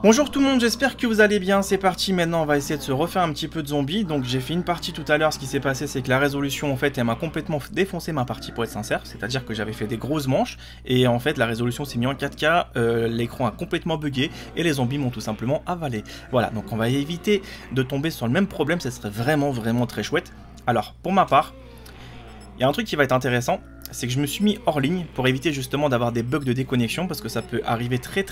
Bonjour tout le monde, j'espère que vous allez bien, c'est parti, maintenant on va essayer de se refaire un petit peu de zombies. Donc j'ai fait une partie tout à l'heure, ce qui s'est passé c'est que la résolution en fait elle m'a complètement défoncé ma partie pour être sincère. C'est à dire que j'avais fait des grosses manches et en fait la résolution s'est mise en 4K, l'écran a complètement bugué et les zombies m'ont tout simplement avalé. Voilà, donc on va éviter de tomber sur le même problème, ça serait vraiment très chouette. Alors pour ma part, il y a un truc qui va être intéressant, c'est que je me suis mis hors ligne pour éviter justement d'avoir des bugs de déconnexion parce que ça peut arriver très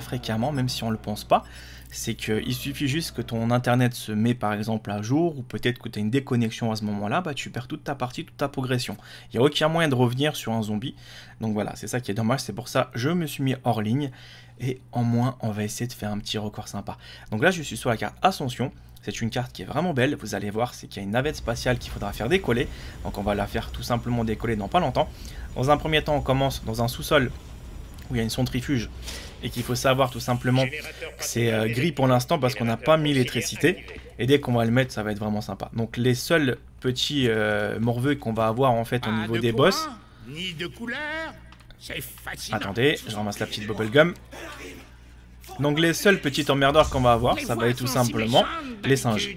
fréquemment, même si on le pense pas. C'est qu'il suffit juste que ton internet se met par exemple à jour ou peut-être que tu as une déconnexion à ce moment-là, bah tu perds toute ta partie, toute ta progression. Il n'y a aucun moyen de revenir sur un zombie. Donc voilà, c'est ça qui est dommage, c'est pour ça que je me suis mis hors ligne et en moins on va essayer de faire un petit record sympa. Donc là je suis sur la carte Ascension. C'est une carte qui est vraiment belle, vous allez voir, c'est qu'il y a une navette spatiale qu'il faudra faire décoller. Donc on va la faire tout simplement décoller dans pas longtemps. Dans un premier temps, on commence dans un sous-sol où il y a une centrifuge. Et qu'il faut savoir tout simplement que c'est gris pour l'instant parce qu'on n'a pas mis l'électricité. Et dès qu'on va le mettre, ça va être vraiment sympa. Donc les seuls petits morveux qu'on va avoir en fait au niveau des boss... Ni de couleur, c'est fascinant. Attendez, je ramasse la petite bubblegum. Donc les seuls petits emmerdeurs qu'on va avoir, ça va être tout simplement les singes.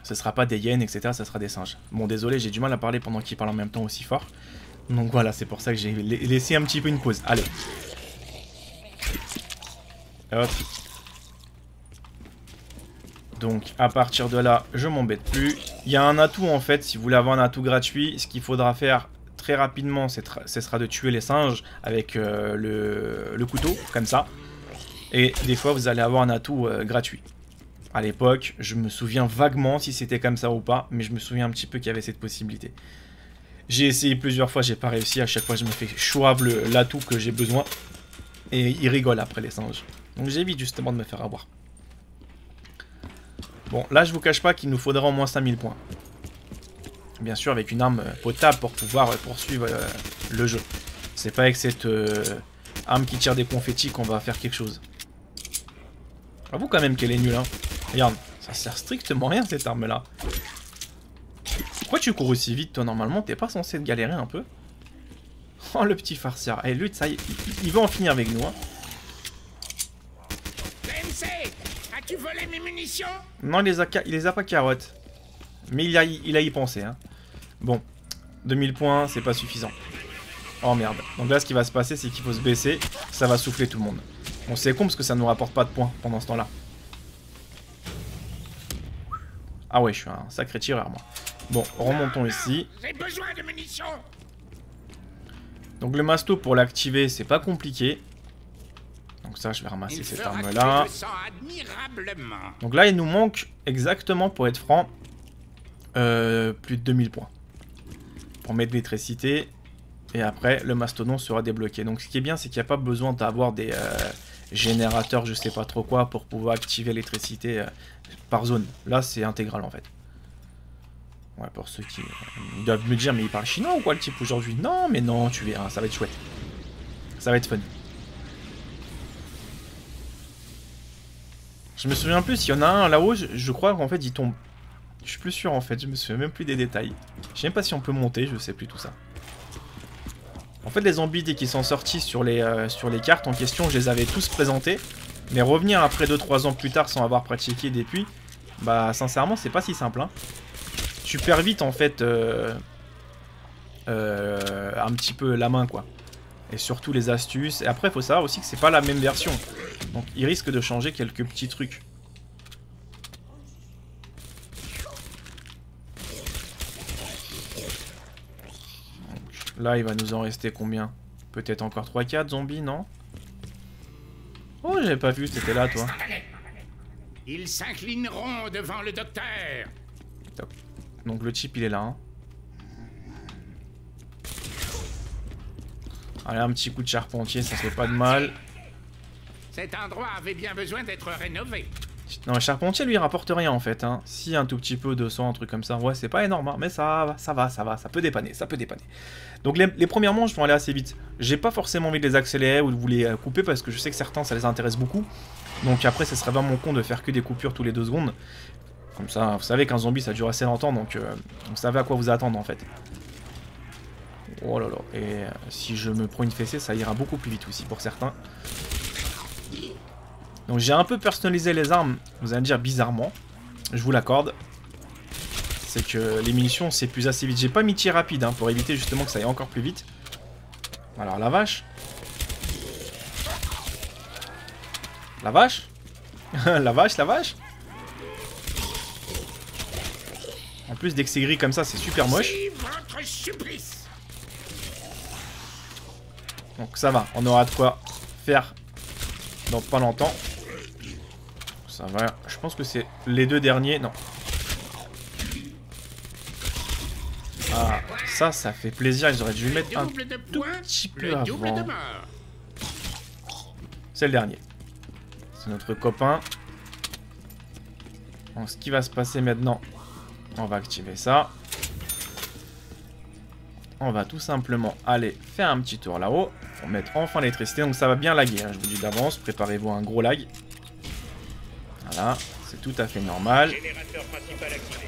Ce sera pas des hyènes, etc. Ça sera des singes. Bon, désolé, j'ai du mal à parler pendant qu'ils parlent en même temps aussi fort. Donc voilà, c'est pour ça que j'ai laissé un petit peu une pause. Allez. Hop. Donc à partir de là, je m'embête plus. Il y a un atout en fait, si vous voulez avoir un atout gratuit, ce qu'il faudra faire très rapidement, ce sera de tuer les singes avec le couteau, comme ça. Et des fois, vous allez avoir un atout gratuit. À l'époque, je me souviens vaguement si c'était comme ça ou pas, mais je me souviens un petit peu qu'il y avait cette possibilité. J'ai essayé plusieurs fois, j'ai pas réussi. À chaque fois, je me fais chouave l'atout que j'ai besoin. Et ils rigolent après les singes. Donc j'évite justement de me faire avoir. Bon, là, je vous cache pas qu'il nous faudra au moins 5000 points. Bien sûr, avec une arme potable pour pouvoir poursuivre le jeu. C'est pas avec cette arme qui tire des confettis qu'on va faire quelque chose. J'avoue quand même qu'elle est nulle, hein. Regarde, ça sert strictement à rien cette arme là. Pourquoi tu cours aussi vite toi normalement? T'es pas censé te galérer un peu? Oh le petit farceur. Et lui, ça y est, il veut en finir avec nous, hein. PMC, as-tu volé mes munitions? Non, il les a pas carottes. Mais il a y pensé, hein. Bon, 2000 points, c'est pas suffisant. Oh merde. Donc là, ce qui va se passer, c'est qu'il faut se baisser. Ça va souffler tout le monde. Bon, c'est con parce que ça ne nous rapporte pas de points pendant ce temps-là. Ah ouais, je suis un sacré tireur, moi. Bon, remontons ici. J'ai besoin de munitions. Donc le masto, pour l'activer, c'est pas compliqué. Donc ça, je vais ramasser cette arme-là. Donc là, il nous manque, exactement, pour être franc, plus de 2000 points. Pour mettre de l'électricité. Et après, le mastodon sera débloqué. Donc ce qui est bien, c'est qu'il n'y a pas besoin d'avoir des générateurs, je sais pas trop quoi, pour pouvoir activer l'électricité par zone. Là, c'est intégral en fait. Ouais, pour ceux qui doivent me dire, mais il parle chinois ou quoi le type aujourd'hui? Non, mais non, tu verras, ça va être chouette. Ça va être fun. Je me souviens plus, s'il y en a un là-haut, je crois qu'en fait il tombe. Je suis plus sûr en fait, je me souviens même plus des détails. Je sais même pas si on peut monter, je sais plus tout ça. En fait, les zombies, dès qu'ils sont sortis sur les cartes en question, je les avais tous présentés. Mais revenir après 2-3 ans plus tard sans avoir pratiqué depuis, bah sincèrement, c'est pas si simple, hein. Tu perds vite en fait un petit peu la main, quoi. Et surtout les astuces. Et après, il faut savoir aussi que c'est pas la même version. Donc, il risque de changer quelques petits trucs. Là, il va nous en rester combien? Peut-être encore 3-4 zombies, non? Oh, j'avais pas vu, c'était là, toi. Ils s'inclineront devant le docteur. Top. Donc le type, il est là, hein. Allez, un petit coup de charpentier, ça fait pas de mal. Cet endroit avait bien besoin d'être rénové. Non, le charpentier, lui, il rapporte rien, en fait, hein. Si, un tout petit peu de sang, un truc comme ça. Ouais, c'est pas énorme, hein, mais ça va. Ça peut dépanner, ça peut dépanner. Donc, les premières manches vont aller assez vite. J'ai pas forcément envie de les accélérer ou de vous les couper, parce que je sais que certains, ça les intéresse beaucoup. Donc, après, ce serait vraiment con de faire que des coupures tous les 2 secondes. Comme ça, vous savez qu'un zombie, ça dure assez longtemps, donc vous savez à quoi vous attendre, en fait. Oh là là. Et si je me prends une fessée, ça ira beaucoup plus vite aussi, pour certains. Donc j'ai un peu personnalisé les armes, vous allez me dire bizarrement. Je vous l'accorde. C'est que les munitions s'épuisent assez vite. J'ai pas mis tir rapide hein, pour éviter justement que ça aille encore plus vite. Alors la vache. La vache. La vache, la vache. En plus, dès que c'est gris comme ça, c'est super moche. Donc ça va, on aura de quoi faire dans pas longtemps. Ça va, je pense que c'est les deux derniers. Non. Ah, ça fait plaisir. Ils auraient dû mettre un tout petit peu avant. C'est le dernier. C'est notre copain. Donc, ce qui va se passer maintenant, on va activer ça. On va tout simplement aller faire un petit tour là-haut pour mettre enfin l'électricité. Donc ça va bien laguer, hein, je vous dis d'avance. Préparez-vous à un gros lag. Voilà, c'est tout à fait normal. Générateur principal activé.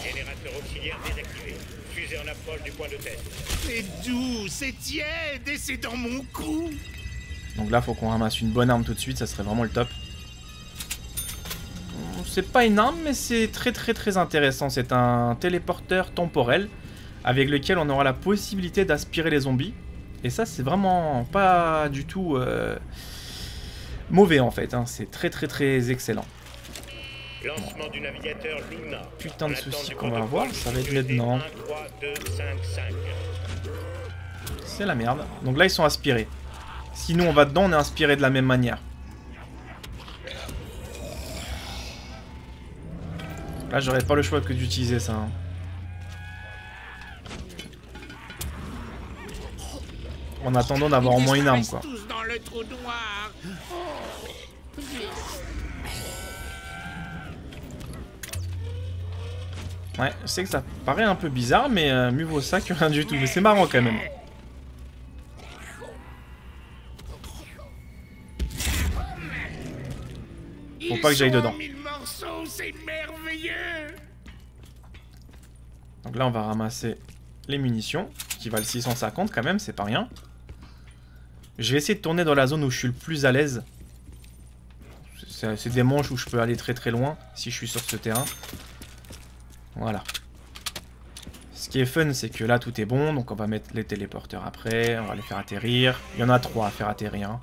Générateur auxiliaire désactivé. Fusée en approche du point de test. C'est doux, c'est tiède et c'est dans mon cou. Donc là, faut qu'on ramasse une bonne arme tout de suite, ça serait vraiment le top. C'est pas une arme, mais c'est très intéressant. C'est un téléporteur temporel avec lequel on aura la possibilité d'aspirer les zombies. Et ça, c'est vraiment pas du tout mauvais en fait. Hein. C'est très excellent. Lancement du navigateur Luna. Putain de soucis qu'on va avoir, ça va être maintenant. C'est la merde. Donc là, ils sont aspirés. Si nous on va dedans, on est inspiré de la même manière. Là, j'aurais pas le choix que d'utiliser ça. Hein. En attendant d'avoir au moins une arme, quoi. Tous dans le trou noir. Ouais, je sais que ça paraît un peu bizarre, mais mieux vaut ça que rien du tout. Mais c'est marrant quand même. Faut pas que j'aille dedans. C'est merveilleux. Donc là, on va ramasser les munitions, qui valent 650 quand même, c'est pas rien. Je vais essayer de tourner dans la zone où je suis le plus à l'aise. C'est des manches où je peux aller très loin, si je suis sur ce terrain. Voilà. Ce qui est fun, c'est que là, tout est bon, donc on va mettre les téléporteurs après, on va les faire atterrir. Il y en a 3 à faire atterrir. Hein.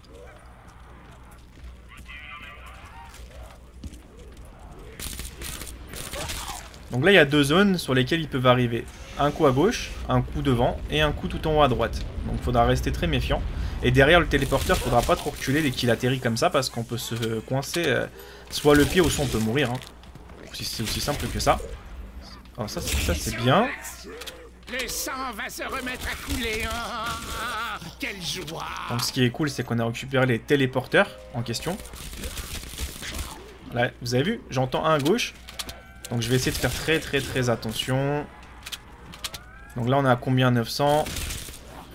Donc là, il y a 2 zones sur lesquelles ils peuvent arriver. Un coup à gauche, un coup devant et un coup tout en haut à droite. Donc il faudra rester très méfiant. Et derrière le téléporteur, il faudra pas trop reculer dès qu'il atterrit comme ça parce qu'on peut se coincer soit le pied ou soit on peut mourir. Hein. C'est aussi simple que ça. Alors ça c'est bien. Le sang va se remettre à couler. Oh, quelle joie. Donc ce qui est cool, c'est qu'on a récupéré les téléporteurs en question. Là, vous avez vu, j'entends un à gauche. Donc je vais essayer de faire très attention. Donc là on est à combien? 900.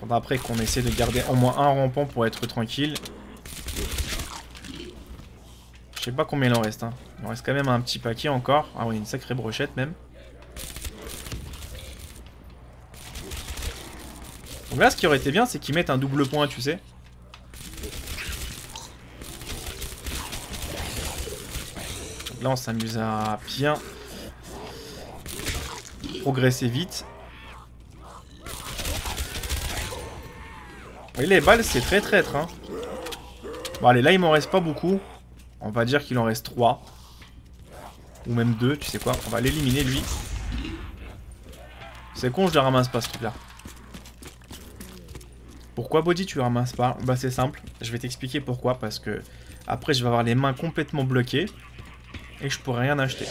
Faudra après qu'on essaie de garder au moins un rampant pour être tranquille. Je sais pas combien il en reste. Hein. Il en reste quand même un petit paquet encore. Ah oui, une sacrée brochette même. Donc là ce qui aurait été bien c'est qu'ils mettent un double point, tu sais. Donc là on s'amuse à bien progresser vite. Oui, les balles, c'est très traître. Hein. Bon, allez, là, il m'en reste pas beaucoup. On va dire qu'il en reste 3. Ou même 2, tu sais quoi. On va l'éliminer, lui. C'est con, je le ramasse pas, ce truc-là. Pourquoi, Body, tu le ramasses pas? Bah, c'est simple. Je vais t'expliquer pourquoi. Parce que après, je vais avoir les mains complètement bloquées. Et je pourrai rien acheter.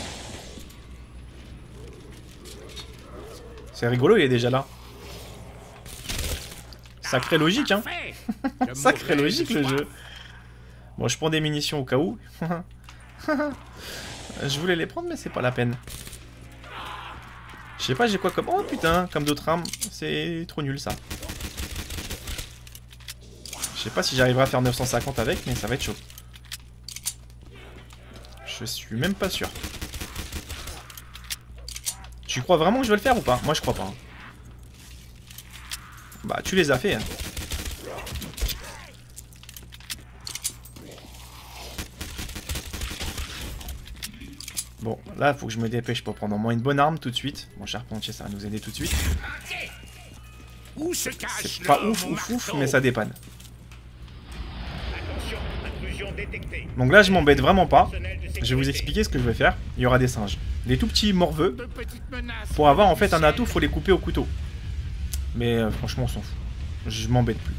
C'est rigolo, il est déjà là. Sacrée logique, hein. Sacrée logique, le jeu. Bon, je prends des munitions au cas où. Je voulais les prendre, mais c'est pas la peine. Je sais pas, j'ai quoi comme... Oh, putain, comme d'autres armes. C'est trop nul, ça. Je sais pas si j'arriverai à faire 950 avec, mais ça va être chaud. Je suis même pas sûr. Tu crois vraiment que je vais le faire ou pas? Moi, je crois pas. Hein. Bah, tu les as fait. Hein. Bon, là, il faut que je me dépêche pour prendre au moins une bonne arme tout de suite. Mon charpentier, ça va nous aider tout de suite. Où se cache C'est pas ouf, mais ça dépanne. Attention, intrusion détectée. Donc là, je m'embête vraiment pas. Je vais vous expliquer ce que je vais faire. Il y aura des singes. Des tout petits morveux. de petites menaces. Pour avoir en fait un atout, faut les couper au couteau. Mais franchement, on s'en fout. Je m'embête plus.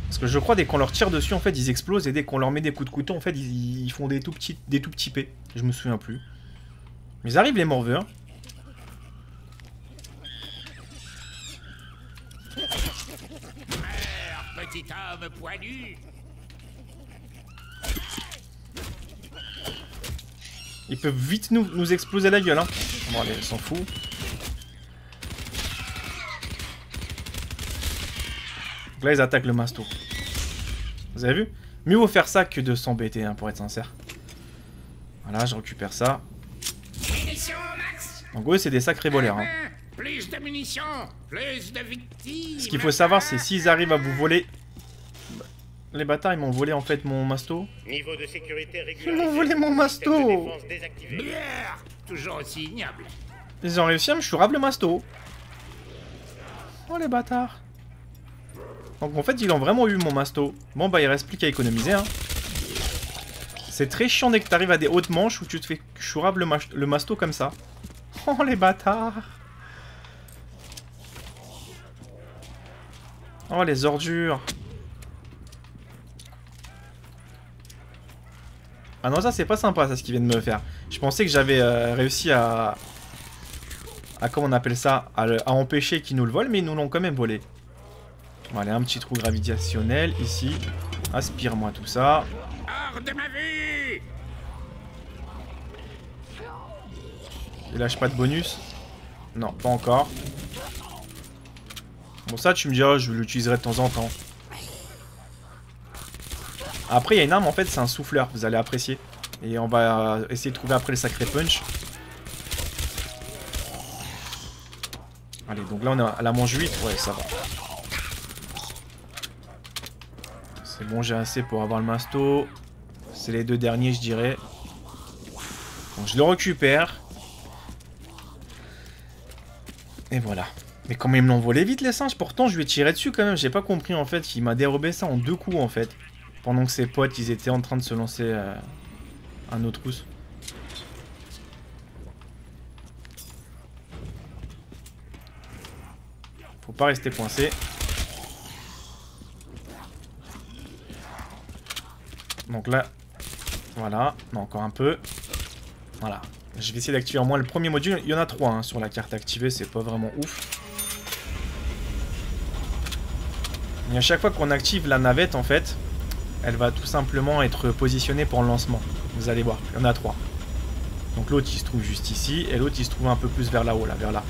Parce que je crois dès qu'on leur tire dessus, en fait, ils explosent. Et dès qu'on leur met des coups de couteau, en fait, ils font des tout petits P. Je me souviens plus. Mais ils arrivent les morveux, hein. Meurs, petit homme poilu. Ils peuvent vite nous exploser la gueule, hein. Bon, allez, on s'en fout. Donc là, ils attaquent le masto. Vous avez vu? Mieux vaut faire ça que de s'embêter, hein, pour être sincère. Voilà, je récupère ça. Munitions, Max. En gros, c'est des sacrés voleurs, hein. Plus de munitions, plus de victimes. Ce qu'il faut savoir, c'est s'ils arrivent à vous voler... Les bâtards, ils m'ont volé, en fait, mon masto. Niveau de sécurité Ils régularisé. m'ont volé mon masto. Système de défense désactivé. Bière, toujours aussi ignoble. Ils ont réussi à me chourave le masto. Oh, les bâtards. Donc, en fait, ils ont vraiment eu, mon masto. Bon, bah, il reste plus qu'à économiser, hein. C'est très chiant dès que t'arrives à des hautes manches où tu te fais chourave le masto comme ça. Oh, les bâtards. Oh, les ordures. Ah non, ça, c'est pas sympa, ça, ce qu'ils viennent de me faire. Je pensais que j'avais réussi à... comment on appelle ça? À empêcher qu'ils nous le volent, mais ils nous l'ont quand même volé. Bon, allez, un petit trou gravitationnel, ici. Aspire-moi tout ça. Hors de ma vue. Il lâche pas de bonus? Non, pas encore. Bon, ça, tu me diras, je l'utiliserai de temps en temps. Après, il y a une arme, en fait, c'est un souffleur. Vous allez apprécier. Et on va essayer de trouver après le sacré punch. Allez, donc là, on est à la manche 8. Ouais, ça va. C'est bon, j'ai assez pour avoir le masto. C'est les deux derniers, je dirais. Donc, je le récupère. Et voilà. Mais comment ils me l'ont volé vite, les singes? Pourtant, je lui ai tiré dessus quand même. J'ai pas compris, en fait. Il m'a dérobé ça en 2 coups, en fait. Pendant que ses potes, ils étaient en train de se lancer un autre rousse. Faut pas rester coincé. Donc là, voilà. Non, encore un peu. Voilà. Je vais essayer d'activer au moins le premier module. Il y en a 3 hein, sur la carte activée, c'est pas vraiment ouf. Et à chaque fois qu'on active la navette, en fait, elle va tout simplement être positionnée pour le lancement. Vous allez voir, il y en a 3. Donc l'autre il se trouve juste ici, et l'autre il se trouve un peu plus vers là-haut, là, vers là.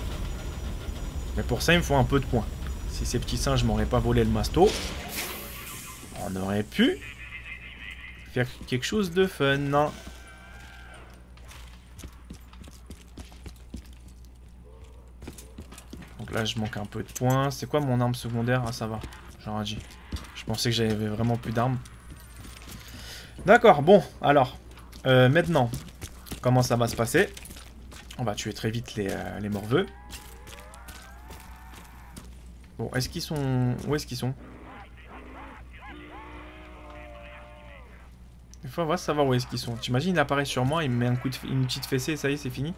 Mais pour ça il me faut un peu de points. Si ces petits singes m'auraient pas volé le masto, on aurait pu faire quelque chose de fun. Donc là je manque un peu de points. C'est quoi mon arme secondaire? Ah ça va, j'aurais dit. Je pensais que j'avais vraiment plus d'armes. D'accord, bon, alors, maintenant, comment ça va se passer? On va tuer très vite les morveux. Bon, est-ce qu'ils sont... Où est-ce qu'ils sont? Il faut voir savoir où est-ce qu'ils sont. T'imagines, il apparaît sur moi, il me met un coup de une petite fessée, ça y est, c'est fini.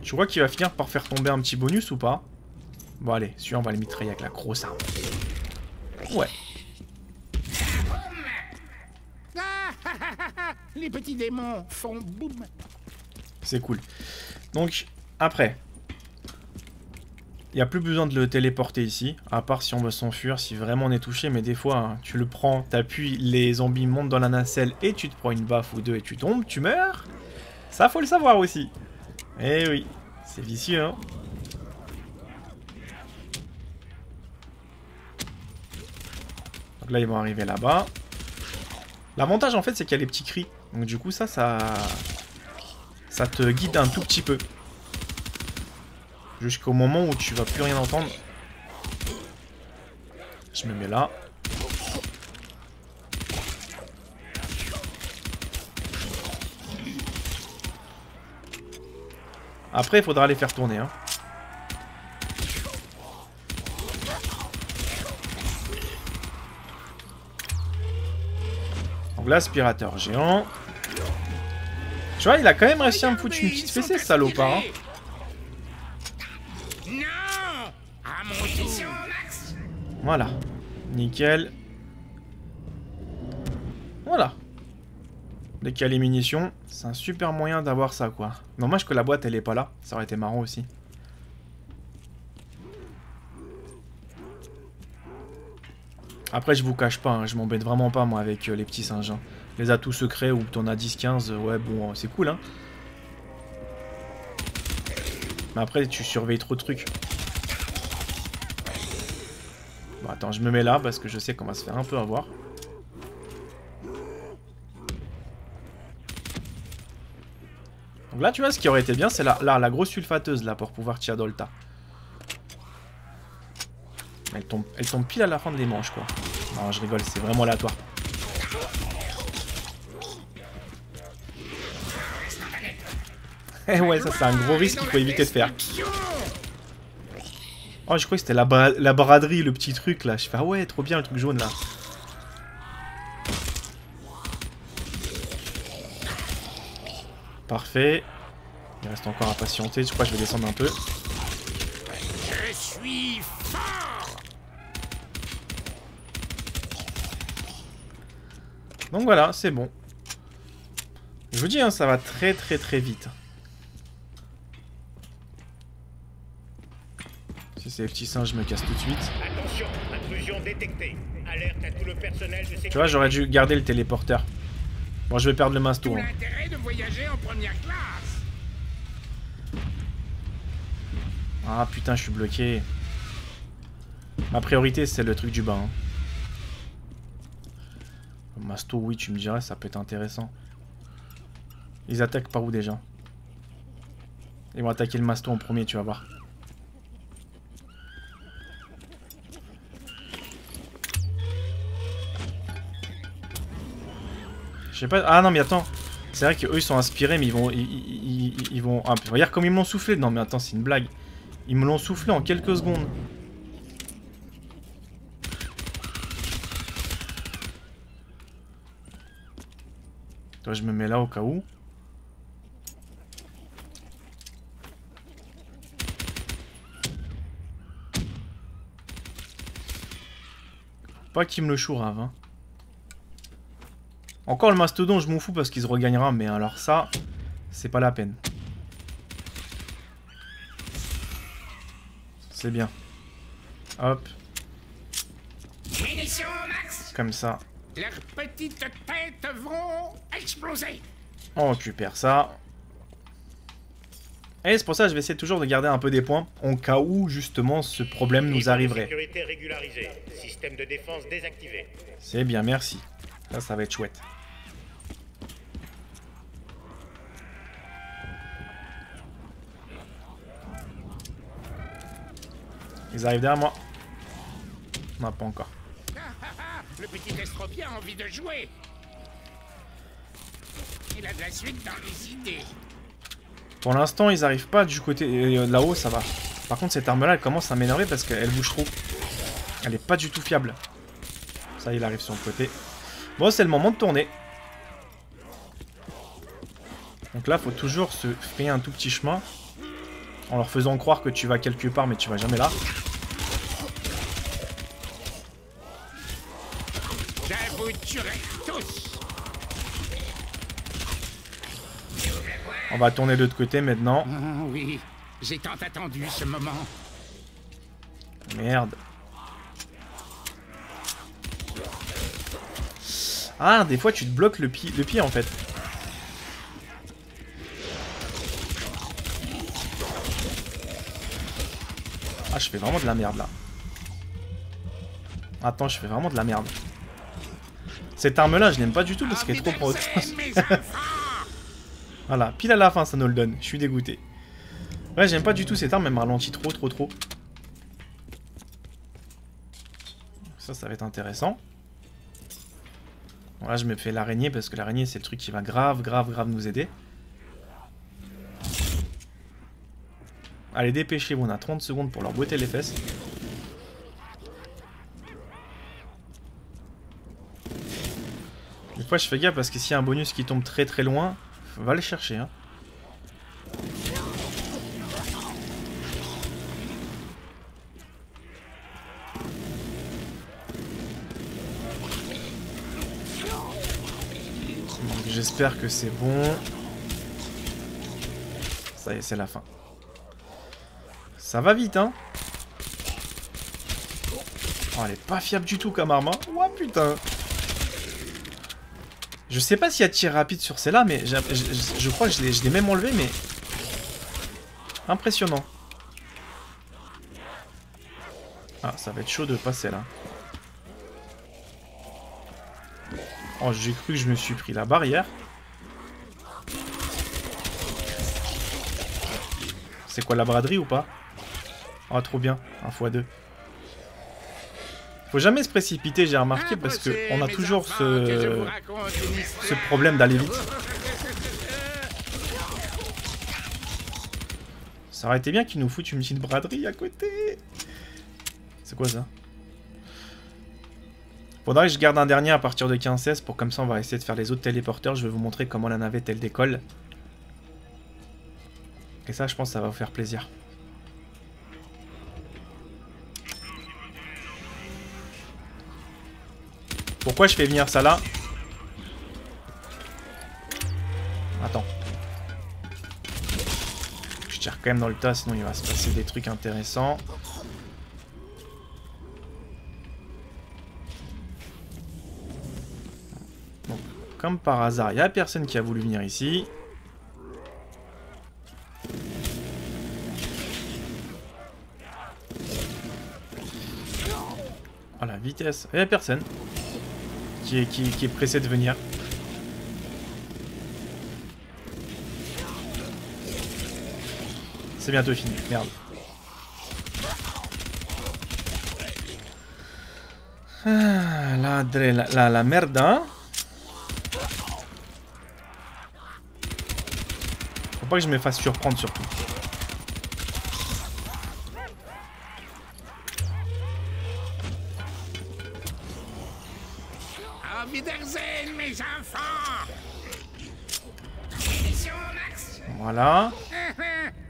Tu crois qu'il va finir par faire tomber un petit bonus ou pas? Bon allez, celui-là on va le mitrailler avec la grosse arme. Ouais. Les petits démons font boum. C'est cool. Donc, après. Il n'y a plus besoin de le téléporter ici. À part si on veut s'enfuir, si vraiment on est touché. Mais des fois, hein, tu le prends, t'appuies, les zombies montent dans la nacelle et tu te prends une baffe ou deux et tu tombes, tu meurs. Ça, faut le savoir aussi. Eh oui, c'est vicieux, hein. Donc là, ils vont arriver là-bas. L'avantage, en fait, c'est qu'il y a les petits cris. Donc du coup, ça te guide un tout petit peu. Jusqu'au moment où tu vas plus rien entendre. Je me mets là. Après, il faudra les faire tourner. Hein. Donc l'aspirateur géant. Tu vois, il a quand même réussi à me foutre une petite fessée, ce salopard. Hein. Voilà. Nickel. Voilà. Dès qu'il y a les munitions, c'est un super moyen d'avoir ça, quoi. Dommage que la boîte, elle est pas là. Ça aurait été marrant aussi. Après, je vous cache pas, hein, je m'embête vraiment pas, moi, avec les petits singes. Hein. Les atouts secrets où t'en as 10-15, ouais, bon, c'est cool, hein. Mais après, tu surveilles trop de trucs. Bon, attends, je me mets là, parce que je sais qu'on va se faire un peu avoir. Donc là, tu vois, ce qui aurait été bien, c'est la grosse sulfateuse, là, pour pouvoir tirer Dolta. Elle tombe pile à la fin des manches, quoi. Non, je rigole, c'est vraiment aléatoire. Eh ouais, ça c'est un gros risque qu'il faut éviter de faire. Oh, je crois que c'était la braderie, le petit truc, là. Je fais, ah ouais, trop bien, le truc jaune, là. Parfait. Il reste encore à patienter. Je crois que je vais descendre un peu. Je suis fort. Donc voilà, c'est bon. Je vous dis, hein, ça va très très très vite. Si c'est les petits singes, je me casse tout de suite. Attention, intrusion détectée. Alerte à tout le personnel de sécurité. Tu vois, j'aurais dû garder le téléporteur. Bon, je vais perdre le masto. Tout Hein. l'intérêt de voyager en première classe. Ah putain, je suis bloqué. Ma priorité, c'est le truc du bas. Hein. Le masto, oui, tu me dirais, ça peut être intéressant. Ils attaquent par où déjà? Ils vont attaquer le masto en premier, tu vas voir. Je sais pas... Ah non, mais attends. C'est vrai qu'eux, ils sont inspirés, mais ils vont... Ils vont... Ah, regarde comme ils me l'ont soufflé. Non, mais attends, c'est une blague. Ils me l'ont soufflé en quelques secondes. Toi, je me mets là au cas où. Pas qu'il me le chourave, hein. Encore le mastodon, je m'en fous parce qu'il se regagnera, mais alors ça, c'est pas la peine. C'est bien. Hop. Comme ça. Leurs petites têtes vont exploser. On récupère ça. Et c'est pour ça que je vais essayer toujours de garder un peu des points, en cas où, justement, ce problème nous arriverait. Sécurité régularisée. Système de défense désactivé. C'est bien, merci. Là, ça va être chouette. Ils arrivent derrière moi. Non, pas encore. Le petit estropien a envie de jouer. Il a de la suite dans les idées. Pour l'instant, ils arrivent pas du côté là-haut, ça va. Par contre, cette arme-là, elle commence à m'énerver parce qu'elle bouge trop. Elle est pas du tout fiable. Ça, il arrive sur le côté. Bon, c'est le moment de tourner. Donc là, faut toujours se frayer un tout petit chemin. En leur faisant croire que tu vas quelque part, mais tu vas jamais là. Je vous tuerai tous. On va tourner de l'autre côté maintenant. Oh, oui, j'ai tant attendu ce moment. Merde. Ah, des fois tu te bloques le pied en fait. Ah, je fais vraiment de la merde là. Attends, je fais vraiment de la merde. Cette arme là, je l'aime pas du tout parce qu'elle est trop pro. Voilà, pile à la fin ça nous le donne. Je suis dégoûté. Ouais, j'aime pas du tout cette arme, elle me ralentit trop. Ça va être intéressant. Bon, là, je me fais l'araignée parce que l'araignée, c'est le truc qui va grave nous aider. Allez, dépêchez-vous, on a 30 secondes pour leur botter les fesses. Des fois je fais gaffe parce que s'il y a un bonus qui tombe très très loin, va le chercher hein. J'espère que c'est bon. Ça y est, c'est la fin. Ça va vite, hein. Oh, elle est pas fiable du tout comme arme. Hein. Oh putain. Je sais pas s'il y a tir rapide sur celle-là, mais je crois que je l'ai même enlevé, mais... Impressionnant. Ah, ça va être chaud de passer là. Oh, j'ai cru que je me suis pris la barrière. C'est quoi, la braderie ou pas? Oh, trop bien. 1 x 2. Faut jamais se précipiter, j'ai remarqué, parce qu'on a toujours ce problème d'aller vite. Ça aurait été bien qu'ils nous foutent une petite braderie à côté. C'est quoi ça? Faudrait que je garde un dernier à partir de 15-16 pour comme ça on va essayer de faire les autres téléporteurs. Je vais vous montrer comment la navette elle décolle. Et ça je pense que ça va vous faire plaisir. Pourquoi je fais venir ça là? Attends. Je tire quand même dans le tas sinon il va se passer des trucs intéressants. Comme par hasard, il n'y a personne qui a voulu venir ici. Oh la vitesse. Il n'y a personne qui est pressé de venir. C'est bientôt fini. Merde. Ah, la merde, hein. Faut pas que je me fasse surprendre surtout. Auf Wiedersehen, mes enfants. Voilà.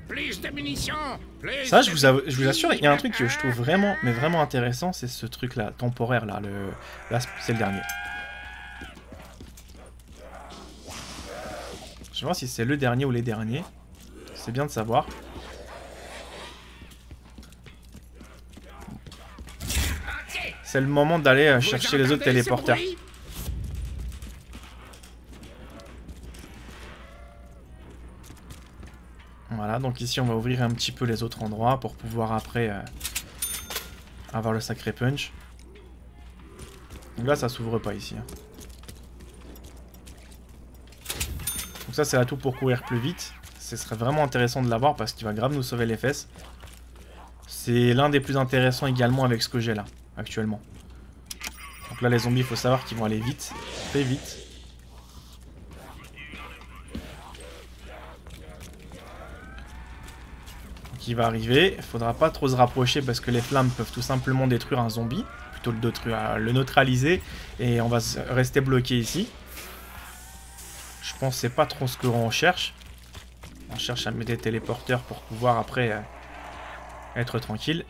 Plus de munitions. Ça, je vous assure, il y a un truc que je trouve vraiment, mais vraiment intéressant, c'est ce truc-là, temporaire là. Là, c'est le dernier. Je vais voir si c'est le dernier ou les derniers. C'est bien de savoir. C'est le moment d'aller chercher les autres téléporteurs. Voilà, donc ici on va ouvrir un petit peu les autres endroits pour pouvoir après avoir le sacré punch. Donc là ça s'ouvre pas ici. Hein. Donc ça c'est l'atout pour courir plus vite. Ce serait vraiment intéressant de l'avoir parce qu'il va grave nous sauver les fesses. C'est l'un des plus intéressants également avec ce que j'ai là, actuellement. Donc là les zombies il faut savoir qu'ils vont aller vite, très vite. Qui va arriver, il faudra pas trop se rapprocher parce que les flammes peuvent tout simplement détruire un zombie, plutôt le neutraliser et on va rester bloqué ici. Je pense que c'est pas trop ce qu'on cherche. On cherche à mettre des téléporteurs pour pouvoir après être tranquille.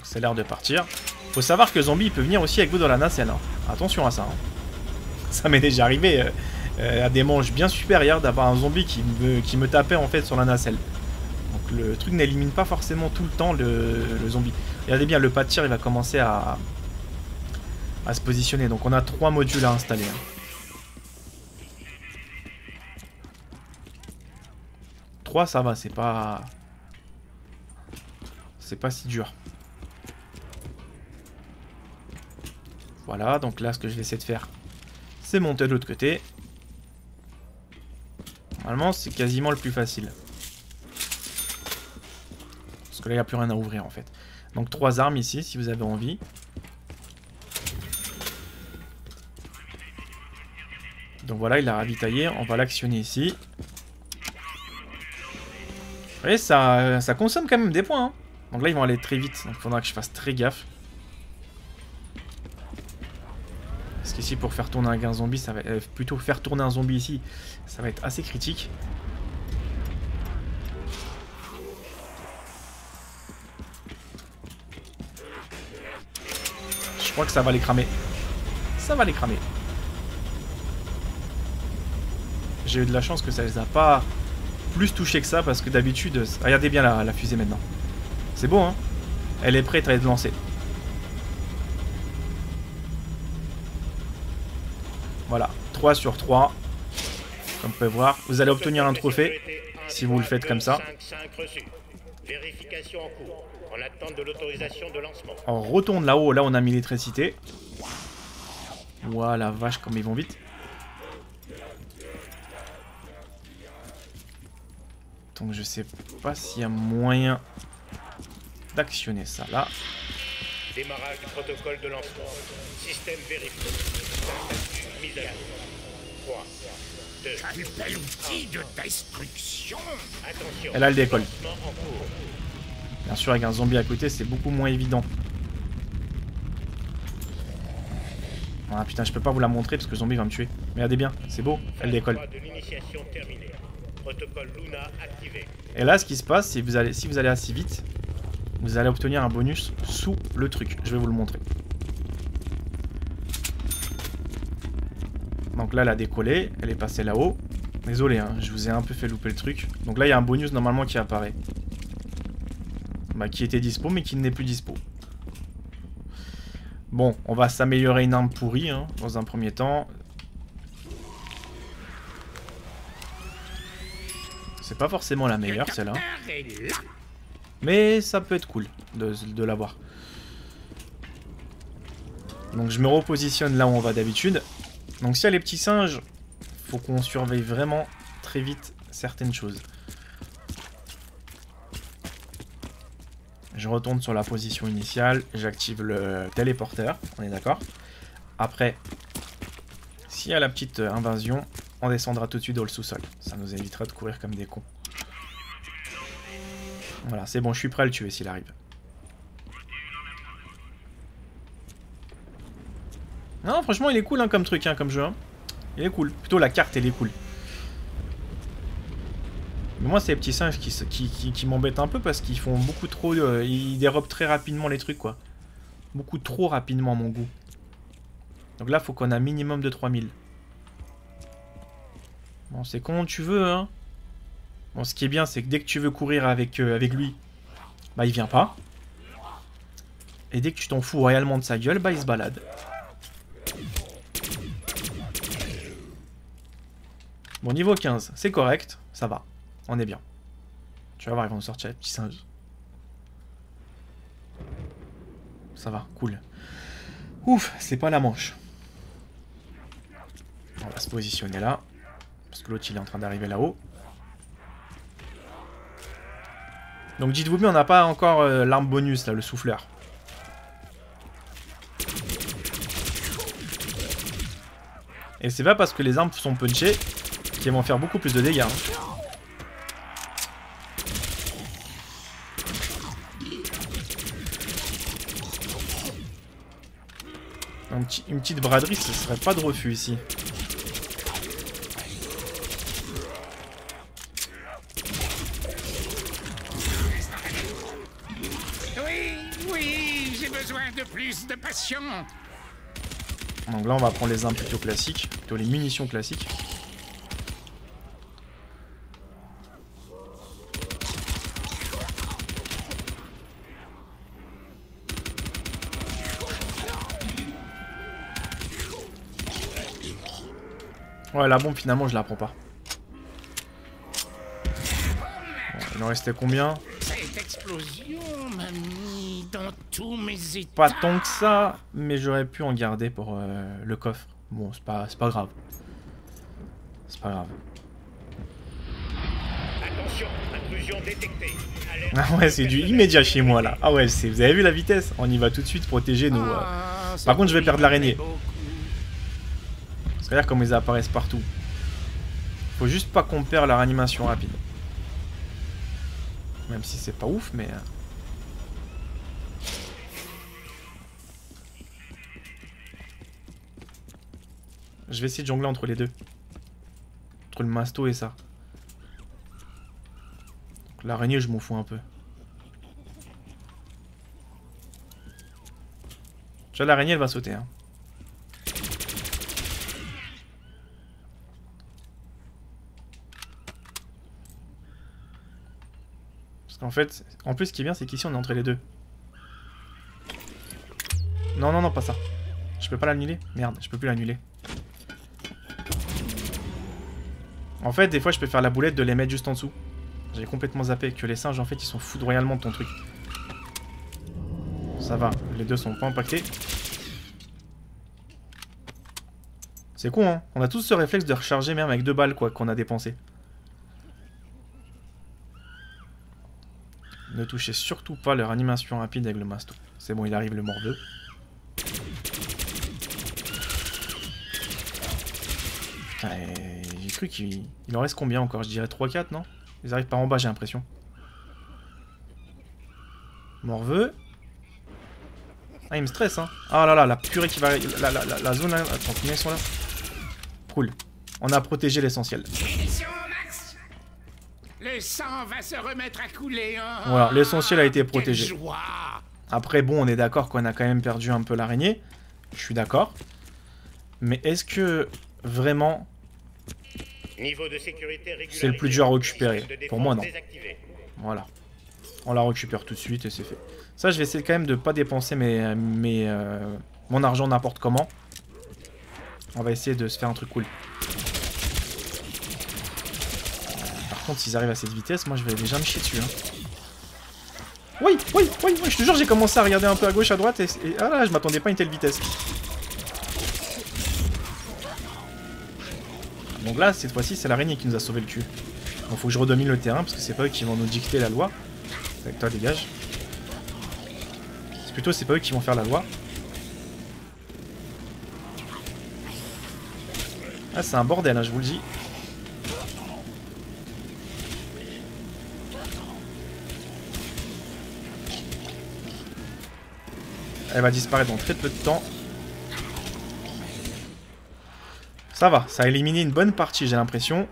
C'est l'heure de partir. Faut savoir que zombie il peut venir aussi avec vous dans la nacelle. Hein. Attention à ça. Hein. Ça m'est déjà arrivé. À des manches bien supérieures d'avoir un zombie qui me tapait en fait sur la nacelle. Donc le truc n'élimine pas forcément tout le temps le zombie. Regardez bien, le pas de tir il va commencer à se positionner. Donc on a 3 modules à installer. Hein. 3 ça va, c'est pas si dur. Voilà, donc là ce que je vais essayer de faire, c'est monter de l'autre côté. Normalement, c'est quasiment le plus facile. Parce que là, il n'y a plus rien à ouvrir, en fait. Donc, 3 armes ici, si vous avez envie. Donc voilà, il a ravitaillé. On va l'actionner ici. Vous voyez, ça consomme quand même des points. Hein. Donc là, ils vont aller très vite. Donc il faudra que je fasse très gaffe. Parce qu'ici, pour faire tourner un zombie, ça va plutôt faire tourner un zombie ici, ça va être assez critique. Je crois que ça va les cramer. Ça va les cramer. J'ai eu de la chance que ça les a pas plus touchés que ça, parce que d'habitude... Regardez bien la fusée maintenant. C'est beau, hein? Elle est prête à être lancée. Voilà, 3 sur 3. Comme vous pouvez voir, vous allez obtenir un trophée si vous le faites comme ça. Vérification en cours, en attente de l'autorisation de lancement. On retourne là-haut, là on a mis l'électricité. Ouah la vache, comme ils vont vite. Donc je sais pas s'il y a moyen d'actionner ça là. Démarrage du protocole de lancement. Système vérifié. Mise à jour. 3, 2, Quel bel outil de destruction! attention. Et là elle décolle. Lancement en cours. Bien sûr avec un zombie à côté c'est beaucoup moins évident. Ah putain je peux pas vous la montrer parce que le zombie va me tuer. Mais regardez bien, c'est beau, elle décolle. De l'initiation terminée. Protocole Luna activé. Et là ce qui se passe, c'est que si vous allez assez vite, vous allez obtenir un bonus sous le truc. Je vais vous le montrer. Donc là elle a décollé, elle est passée là-haut. Désolé, hein, je vous ai un peu fait louper le truc. Donc là il y a un bonus normalement qui apparaît. Bah, qui était dispo mais qui n'est plus dispo. Bon, on va s'améliorer une arme pourrie hein, dans un premier temps. C'est pas forcément la meilleure celle-là. Mais ça peut être cool de l'avoir. Donc je me repositionne là où on va d'habitude. Donc s'il y a les petits singes, faut qu'on surveille vraiment très vite certaines choses. Je retourne sur la position initiale, j'active le téléporteur, on est d'accord. Après, s'il y a la petite invasion, on descendra tout de suite dans le sous-sol. Ça nous évitera de courir comme des cons. Voilà, c'est bon, je suis prêt à le tuer s'il arrive. Non, franchement, il est cool hein, comme truc, hein, comme jeu. Hein. Il est cool. Plutôt la carte, elle est cool. Mais moi, c'est les petits singes qui m'embêtent un peu parce qu'ils font beaucoup trop... ils dérobent très rapidement les trucs, quoi. Beaucoup trop rapidement, à mon goût. Donc là, faut qu'on ait un minimum de 3000. Bon, c'est comment tu veux, hein. Bon, ce qui est bien, c'est que dès que tu veux courir avec lui, bah, il vient pas. Et dès que tu t'en fous royalement de sa gueule, bah, il se balade. Bon, niveau 15, c'est correct, ça va. On est bien. Tu vas voir, ils vont nous sortir les petits singes. Ça va, cool. Ouf, c'est pas la manche. On va se positionner là. Parce que l'autre, il est en train d'arriver là-haut. Donc dites-vous bien, on n'a pas encore l'arme bonus, là, le souffleur. Et c'est pas parce que les armes sont punchées qu'elles vont faire beaucoup plus de dégâts. Hein. Une petite braderie, ce serait pas de refus ici. Oui, j'ai besoin de plus de passion. Donc là, on va prendre les armes plutôt classiques, plutôt les munitions classiques. Ouais, la bombe, finalement, je la prends pas. Bon, il en restait combien? Cette explosion m'a mis dans tous mes états. Pas tant que ça, mais j'aurais pu en garder pour le coffre. Bon, c'est pas grave. C'est pas grave. Attention, intrusion détectée. Alerte. Ah ouais, c'est du immédiat chez moi, là. Ah ouais, vous avez vu la vitesse? On y va tout de suite protéger nos... Par contre, je vais perdre l'araignée. Regarde comme ils apparaissent partout. Faut juste pas qu'on perd la réanimation rapide. Même si c'est pas ouf, mais... Je vais essayer de jongler entre les deux. Entre le masto et ça. L'araignée, je m'en fous un peu. Déjà, l'araignée, elle va sauter. Hein. Parce qu'en fait, en plus, ce qui est bien, c'est qu'ici, on est entre les deux. Non, non, non, pas ça. Je peux pas l'annuler? Merde, je peux plus l'annuler. En fait, des fois, je peux faire la boulette de les mettre juste en dessous. J'ai complètement zappé que les singes, en fait, ils sont foudroyalement de ton truc. Ça va, les deux sont pas impactés. C'est con, hein. On a tous ce réflexe de recharger même avec 2 balles, quoi, qu'on a dépensé. Ne touchez surtout pas leur animation rapide avec le masto. C'est bon, il arrive le morveux. J'ai cru qu'il en reste combien encore? Je dirais 3-4, non? Ils arrivent par en bas, j'ai l'impression. Morveux. Ah, il me stresse, hein. Ah là là, la purée qui va... La zone... Là... Attends, combien ils sont là? Cool. On a protégé l'essentiel. Le sang va se remettre à couler. Hein. Voilà, l'essentiel a été protégé. Quelle joie. Après, bon, on est d'accord qu'on a quand même perdu un peu l'araignée. Je suis d'accord. Mais est-ce que, vraiment... C'est le plus dur à récupérer. Pour moi, non. Voilà. On la récupère tout de suite et c'est fait. Ça, je vais essayer quand même de pas dépenser mon argent n'importe comment. On va essayer de se faire un truc cool. Par contre, s'ils arrivent à cette vitesse, moi, je vais déjà me chier dessus. Hein. Oui, oui, oui, oui, je te jure, j'ai commencé à regarder un peu à gauche, à droite et ah là, je m'attendais pas à une telle vitesse. Donc là, cette fois-ci, c'est l'araignée qui nous a sauvé le cul. Donc faut que je redomine le terrain, parce que c'est pas eux qui vont nous dicter la loi. Avec toi, dégage. C'est plutôt, c'est pas eux qui vont faire la loi. Ah, c'est un bordel, hein, je vous le dis. Elle va disparaître dans très peu de temps. Ça va, ça a éliminé une bonne partie, j'ai l'impression.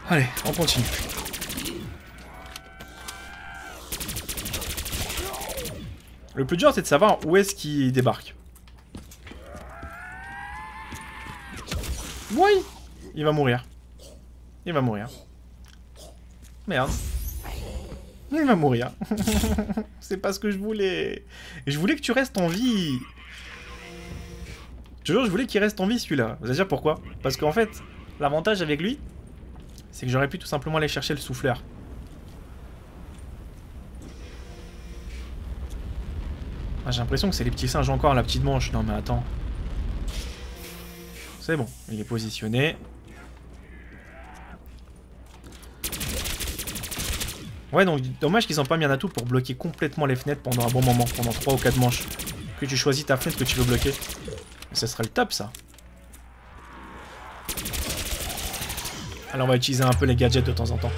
Allez, on continue. Le plus dur, c'est de savoir où est-ce qu'il débarque. Oui, il va mourir. Il va mourir. Merde. Il va mourir. C'est pas ce que je voulais. Je voulais que tu restes en vie. Je te jure, je voulais qu'il reste en vie celui-là. Vous allez dire pourquoi? Parce qu'en fait, l'avantage avec lui, c'est que j'aurais pu tout simplement aller chercher le souffleur. Ah, j'ai l'impression que c'est les petits singes encore, la petite manche. Non mais attends. C'est bon, il est positionné. Ouais, donc dommage qu'ils n'ont pas mis un atout pour bloquer complètement les fenêtres pendant un bon moment, pendant 3 ou 4 manches. Que tu choisis ta fenêtre que tu veux bloquer. Ça serait le top, ça. Alors, on va utiliser un peu les gadgets de temps en temps.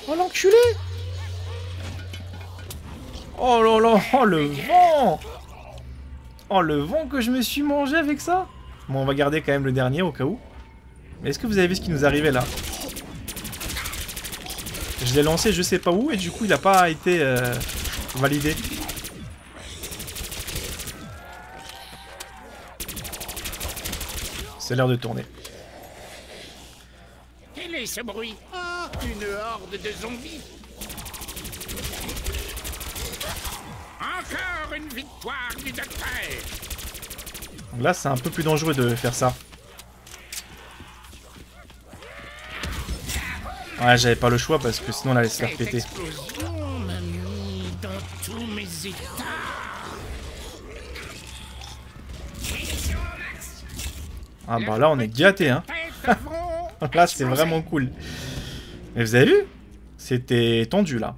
Oh, l'enculé! Oh là là! Oh, le vent! Oh, le vent que je me suis mangé avec ça! Bon, on va garder quand même le dernier, au cas où. Mais est-ce que vous avez vu ce qui nous arrivait, là? Je l'ai lancé je sais pas où, et du coup, il n'a pas été validé. C'est l'heure de tourner. Quel est ce bruit? Oh, une horde de zombies. Encore une victoire du docteur. Là, c'est un peu plus dangereux de faire ça. Ouais, j'avais pas le choix parce que sinon on allait se faire péter. Explosion m'a mis dans tous mes états. Ah bah là on est gâtés hein. Là c'est vraiment cool. Mais vous avez vu? C'était tendu là.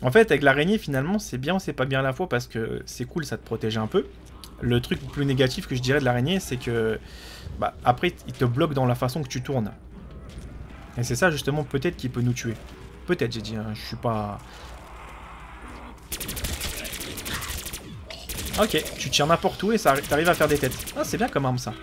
En fait, avec l'araignée, finalement, c'est bien ou c'est pas bien à la fois parce que c'est cool, ça te protège un peu. Le truc le plus négatif que je dirais de l'araignée, c'est que bah, après, il te bloque dans la façon que tu tournes. Et c'est ça, justement, peut-être qu'il peut nous tuer. Peut-être, j'ai dit, hein, je suis pas... Ok, tu tires n'importe où et t'arrives à faire des têtes. Ah, c'est bien comme arme, ça.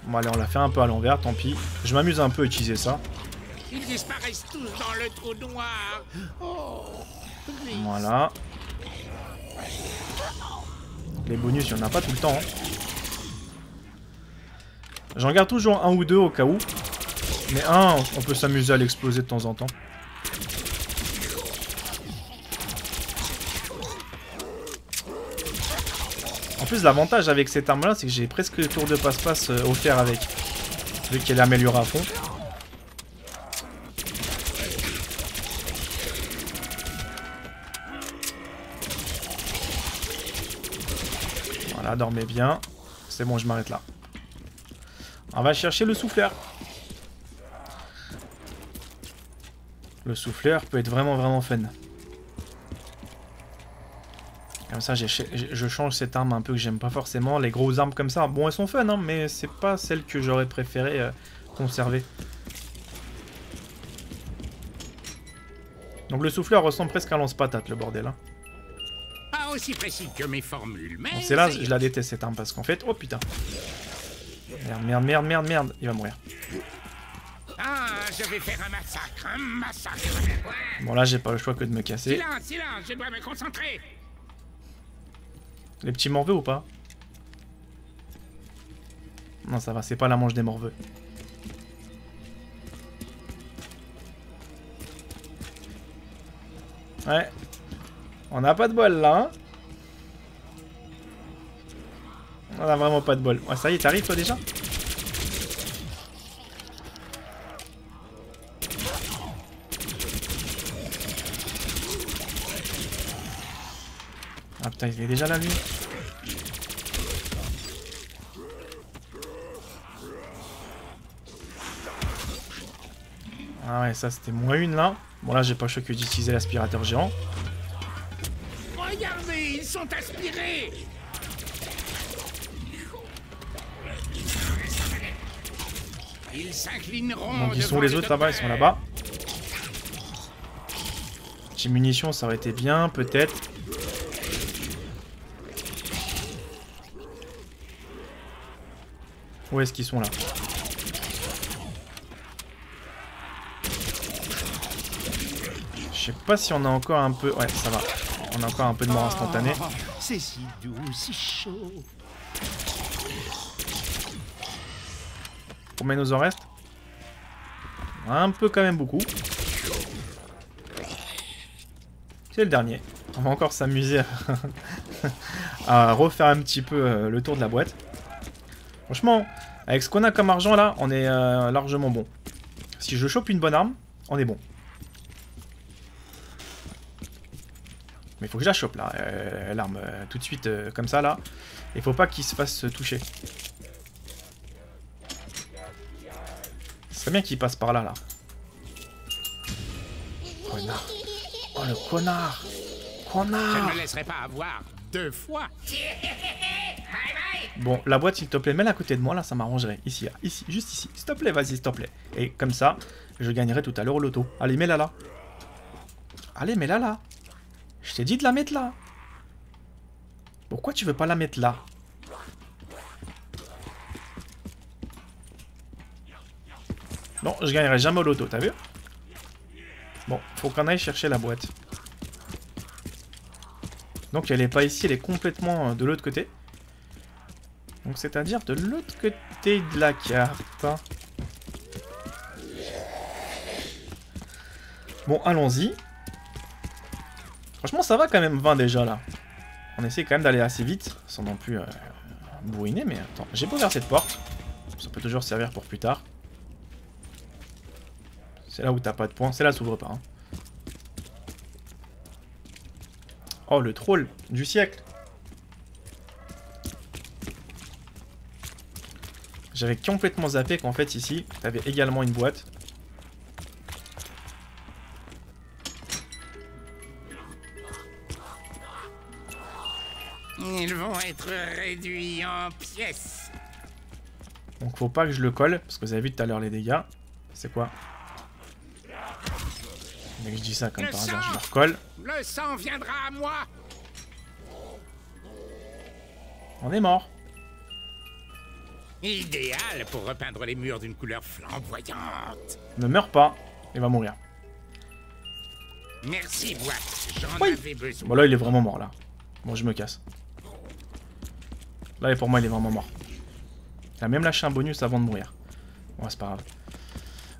Bon, allez, on l'a fait un peu à l'envers, tant pis. Je m'amuse un peu à utiliser ça. Ils disparaissent tous dans le trou noir. Oh, voilà. Les bonus, il n'y en a pas tout le temps. Hein. J'en garde toujours un ou deux au cas où. Mais un, on peut s'amuser à l'exploser de temps en temps. En plus, l'avantage avec cette arme-là, c'est que j'ai presque le tour de passe-passe offert avec. Vu qu'elle est améliorée à fond. Voilà, dormez bien. C'est bon, je m'arrête là. On va chercher le souffleur. Le souffleur peut être vraiment fun. Comme ça, je change cette arme un peu que j'aime pas forcément. Les grosses armes comme ça, bon, elles sont fun, hein, mais c'est pas celle que j'aurais préféré conserver. Donc le souffleur ressemble presque à un lance-patate, le bordel. Hein. pas aussi précis que mes formules, mais... Bon, c'est là, je la déteste cette arme, parce qu'en fait... Oh putain. Merde. Il va mourir. Ah, je vais faire un massacre. Bon, là, j'ai pas le choix que de me casser. Silence, je dois me concentrer. Les petits morveux ou pas? Non, ça va, c'est pas la manche des morveux. Ouais. On a pas de bol, là, hein. On a vraiment pas de bol. Ouais, ça y est, t'arrives, toi, déjà? Ah putain, il est déjà là, lui. Ah ouais, ça c'était moins une là. Bon là j'ai pas le choix que d'utiliser l'aspirateur géant. Regardez, ils sont aspirés. Ils s'inclineront. Donc ils sont les autres là-bas, ils sont là-bas. J'ai munitions, ça aurait été bien, peut-être. Où est-ce qu'ils sont là? Je sais pas si on a encore un peu... Ouais, ça va. On a encore un peu de mort instantanée. C'est si doux, si chaud. Combien il nous en reste? Un peu quand même beaucoup. C'est le dernier. On va encore s'amuser à refaire un petit peu le tour de la boîte. Franchement, avec ce qu'on a comme argent là, on est largement bon. Si je chope une bonne arme, on est bon. Mais il faut que je la chope là, l'arme, tout de suite comme ça là. Il faut pas qu'il se fasse toucher. Ce serait bien qu'il passe par là là. Connard. Oh le connard. Je ne me laisserai pas avoir 2 fois. Bon, la boîte, s'il te plaît, mets-la à côté de moi, là, ça m'arrangerait. Ici, là, ici, juste ici. S'il te plaît, vas-y, s'il te plaît. Et comme ça, je gagnerai tout à l'heure au loto. Allez, mets-la là. Allez, mets-la là. Je t'ai dit de la mettre là. Pourquoi tu veux pas la mettre là? Bon, je gagnerai jamais au loto, t'as vu? Bon, faut qu'on aille chercher la boîte. Donc elle est pas ici, elle est complètement de l'autre côté. Donc c'est-à-dire de l'autre côté de la carte. Bon, allons-y. Franchement, ça va quand même 20 déjà là. On essaie quand même d'aller assez vite, sans non plus bourriner, mais attends, j'ai pas ouvert cette porte. Ça peut toujours servir pour plus tard. C'est là où t'as pas de points, c'est là, s'ouvre pas. Hein. Oh, le troll du siècle. J'avais complètement zappé qu'en fait ici, t'avais également une boîte. Ils vont être réduits en pièces. Donc faut pas que je le colle, parce que vous avez vu tout à l'heure les dégâts. C'est quoi? Dès que je dis ça comme par hasard, je le recolle. Le sang viendra à moi. On est mort. Idéal pour repeindre les murs d'une couleur flamboyante. Ne meurs pas, il va mourir. Merci, boîte. J'en Oui. avais besoin. Bon là il est vraiment mort là. Bon je me casse. Là pour moi il est vraiment mort. Il a même lâché un bonus avant de mourir. Bon c'est pas grave.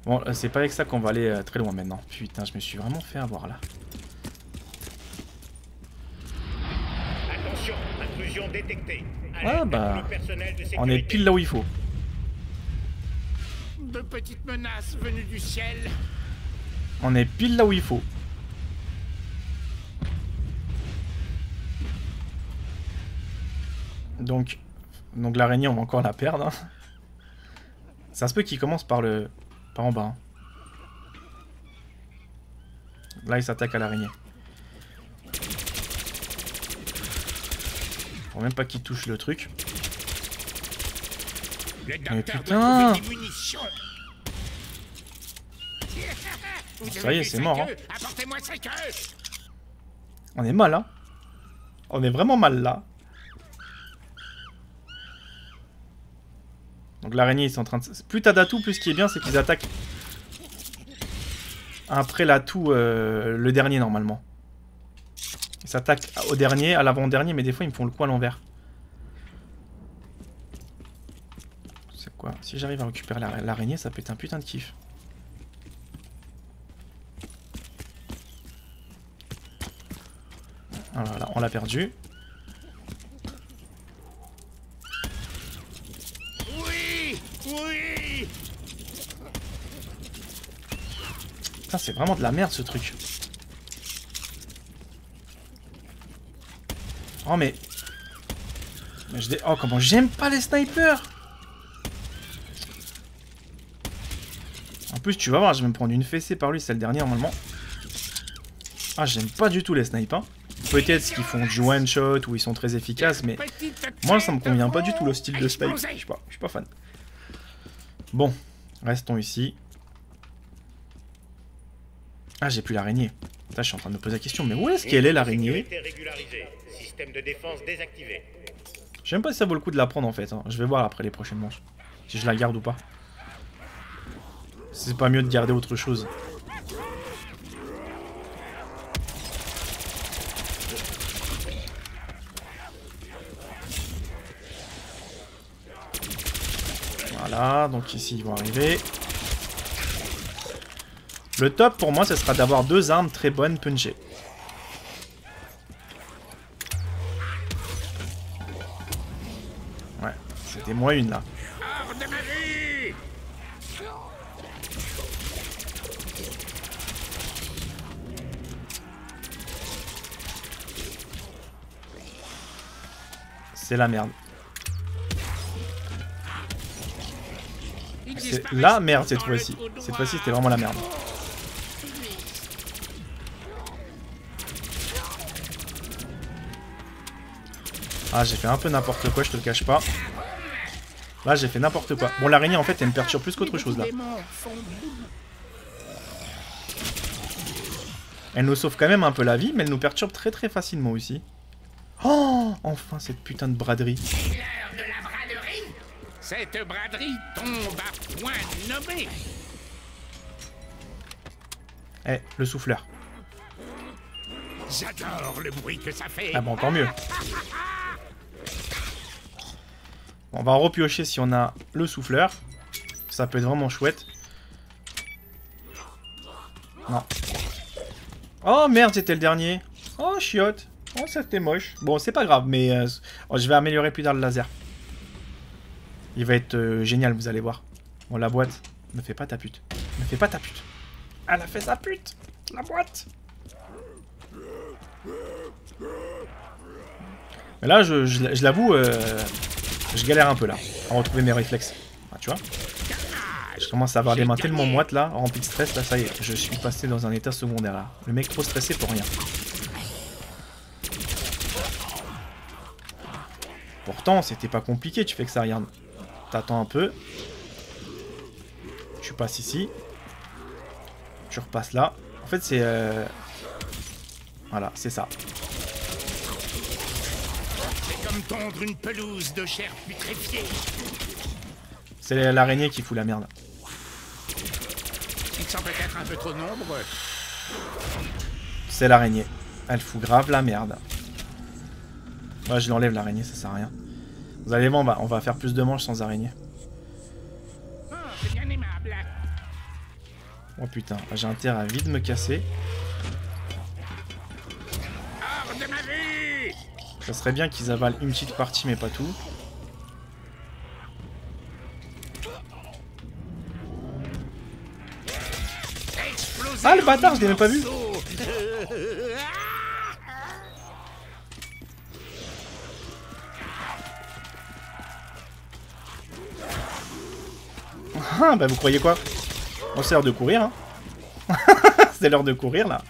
Bon c'est pas avec ça qu'on va aller très loin maintenant. Putain je me suis vraiment fait avoir là. Attention, intrusion détectée. Ah bah, Le personnel de on est sécurité. pile là où il faut. De petites menaces venues du ciel. On est pile là où il faut. Donc l'araignée on va encore la perdre. Hein. Ça se peut qu'il commence par en bas. Hein. Là il s'attaque à l'araignée. Faut même pas qu'il touche le truc. Le Mais docteur putain! doit trouver des munitions. Ça y est, c'est mort. Hein. Apportez-moi sa queue. On est mal, hein. On est vraiment mal, là. Donc l'araignée, ils sont en train de... Plus t'as d'atouts, plus ce qui est bien, c'est qu'ils attaquent après l'atout, le dernier, normalement. Ils s'attaquent au dernier, à l'avant-dernier, mais des fois, ils me font le coup à l'envers. C'est quoi? Si j'arrive à récupérer l'araignée, ça peut être un putain de kiff. Voilà, on l'a perdu. Oui, oui. Putain, c'est vraiment de la merde ce truc. Oh mais... Oh comment j'aime pas les snipers. En plus tu vas voir, je vais me prendre une fessée par lui, c'est le dernier normalement. Ah j'aime pas du tout les snipes hein. Peut-être qu'ils font du one shot ou ils sont très efficaces, mais moi ça me convient pas du tout le style de snipe. Je suis pas fan. Bon, restons ici. Ah j'ai plus l'araignée. Putain, je suis en train de me poser la question, mais où est-ce qu'elle est l'araignée? Système de défense désactivé. Je sais même pas si ça vaut le coup de la prendre en fait. Hein. Je vais voir après les prochaines manches. Si je la garde ou pas. C'est pas mieux de garder autre chose. Voilà, donc ici ils vont arriver. Le top pour moi, ce sera d'avoir deux armes très bonnes punchées. Ouais, c'était moins une là. Hors de ma vue. C'est la merde. C'est la merde cette fois-ci. Cette fois-ci, c'était vraiment la merde. Ah, j'ai fait un peu n'importe quoi, je te le cache pas. Là, j'ai fait n'importe quoi. Bon, l'araignée, en fait, elle me perturbe plus qu'autre chose, là. Elle nous sauve quand même un peu la vie, mais elle nous perturbe très très facilement aussi. Oh, enfin, cette putain de braderie. L'heure de la braderie. Cette braderie tombe à point nommé. Eh, le souffleur. J'adore le bruit que ça fait. Ah bon, encore mieux. On va repiocher si on a le souffleur. Ça peut être vraiment chouette. Non. Oh merde, c'était le dernier. Oh chiotte. Oh, c'était moche. Bon, c'est pas grave, mais je vais améliorer plus tard le laser. Il va être génial, vous allez voir. Bon, la boîte. Ne fais pas ta pute. Ne fais pas ta pute. Elle a fait sa pute. La boîte. Mais là, je l'avoue, je galère un peu là, à retrouver mes réflexes. tu vois. Je commence à avoir les mains tellement moites là, remplies de stress, là ça y est, je suis passé dans un état secondaire là. Le mec trop stressé pour rien. Pourtant, c'était pas compliqué, tu fais que ça, regarde. T'attends un peu. Tu passes ici. Tu repasses là. En fait, c'est... Voilà, c'est ça. C'est comme tondre une pelouse de chair putréfiée. C'est l'araignée qui fout la merde. Ils sont peut-être un peu trop nombreux. C'est l'araignée. Elle fout grave la merde. Ouais, je l'enlève l'araignée, ça sert à rien. Vous allez voir, on va faire plus de manches sans araignée. Oh, c'est bien aimable. Oh putain, j'ai intérêt à vite me casser. Hors de ma vue! Ça serait bien qu'ils avalent une petite partie, mais pas tout. Ah le bâtard, je l'ai même pas vu. Ah bah vous croyez quoi? On c'est l'heure de courir hein. C'est l'heure de courir là.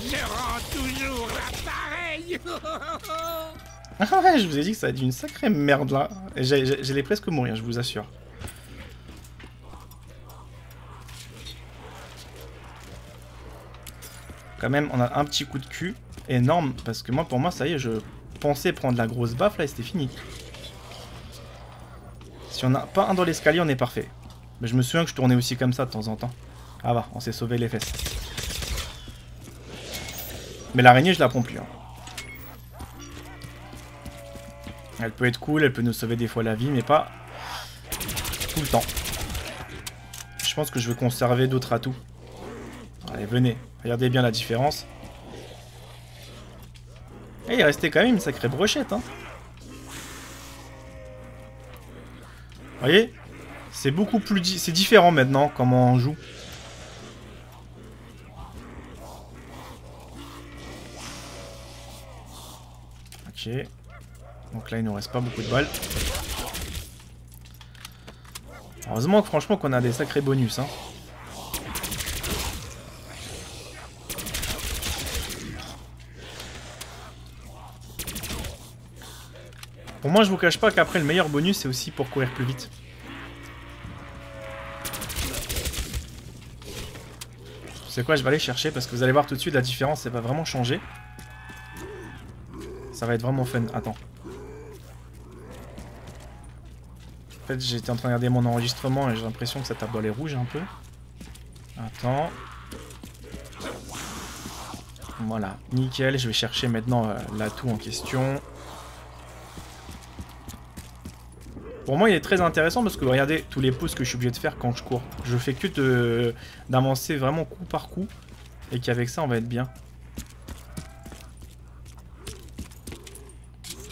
Je rends toujours l'appareil. Ah ouais, je vous ai dit que ça a dit une sacrée merde là. J'allais presque mourir, je vous assure. Quand même, on a un petit coup de cul énorme parce que moi, pour moi, ça y est, je pensais prendre la grosse baffe là et c'était fini. Si on n'a pas un dans l'escalier, on est parfait. Mais je me souviens que je tournais aussi comme ça de temps en temps. Ah bah, on s'est sauvé les fesses. Mais l'araignée, je la prends plus. Hein. Elle peut être cool, elle peut nous sauver des fois la vie, mais pas tout le temps. Je pense que je veux conserver d'autres atouts. Allez, venez. Regardez bien la différence. Et il restait quand même une sacrée brochette. Hein. Vous voyez? C'est beaucoup plus... C'est différent maintenant comment on joue. Ok. Donc là, il nous reste pas beaucoup de balles. Heureusement que franchement qu'on a des sacrés bonus. Hein. Pour moi, je vous cache pas qu'après, le meilleur bonus, c'est aussi pour courir plus vite. C'est quoi, je vais aller chercher parce que vous allez voir tout de suite la différence, elle va vraiment changer. Ça va être vraiment fun. Attends. En fait, j'étais en train de regarder mon enregistrement et j'ai l'impression que ça tape dans les rouges un peu. Attends. Voilà, nickel. Je vais chercher maintenant l'atout en question. Pour moi, il est très intéressant parce que regardez tous les pauses que je suis obligé de faire quand je cours. Je fais que d'avancer vraiment coup par coup. Et qu'avec ça, on va être bien.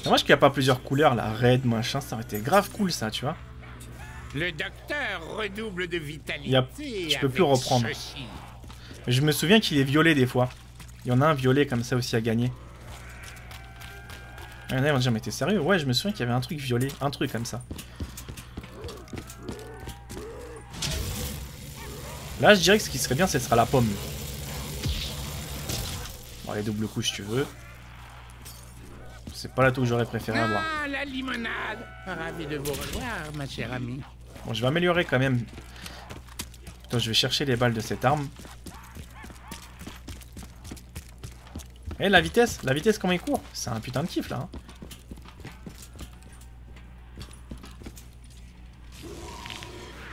Dommage qu'il n'y a pas plusieurs couleurs, là. Red, machin, ça aurait été grave cool, ça, tu vois. Le docteur redouble de vitalité. Je peux plus reprendre. Mais je me souviens qu'il est violet des fois. Il y en a un violet comme ça aussi à gagner. Il y en a qui vont dire, mais t'es sérieux? Ouais, je me souviens qu'il y avait un truc violet, un truc comme ça. Là, je dirais que ce qui serait bien, ce sera la pomme. Bon, les doubles coups, si tu veux. C'est pas l'atout que j'aurais préféré avoir. Ah, la limonade. Ravi de vous revoir, ma chère amie. Bon, je vais améliorer quand même. Attends, je vais chercher les balles de cette arme. Eh, la vitesse comment il court? C'est un putain de kiff, là. Hein.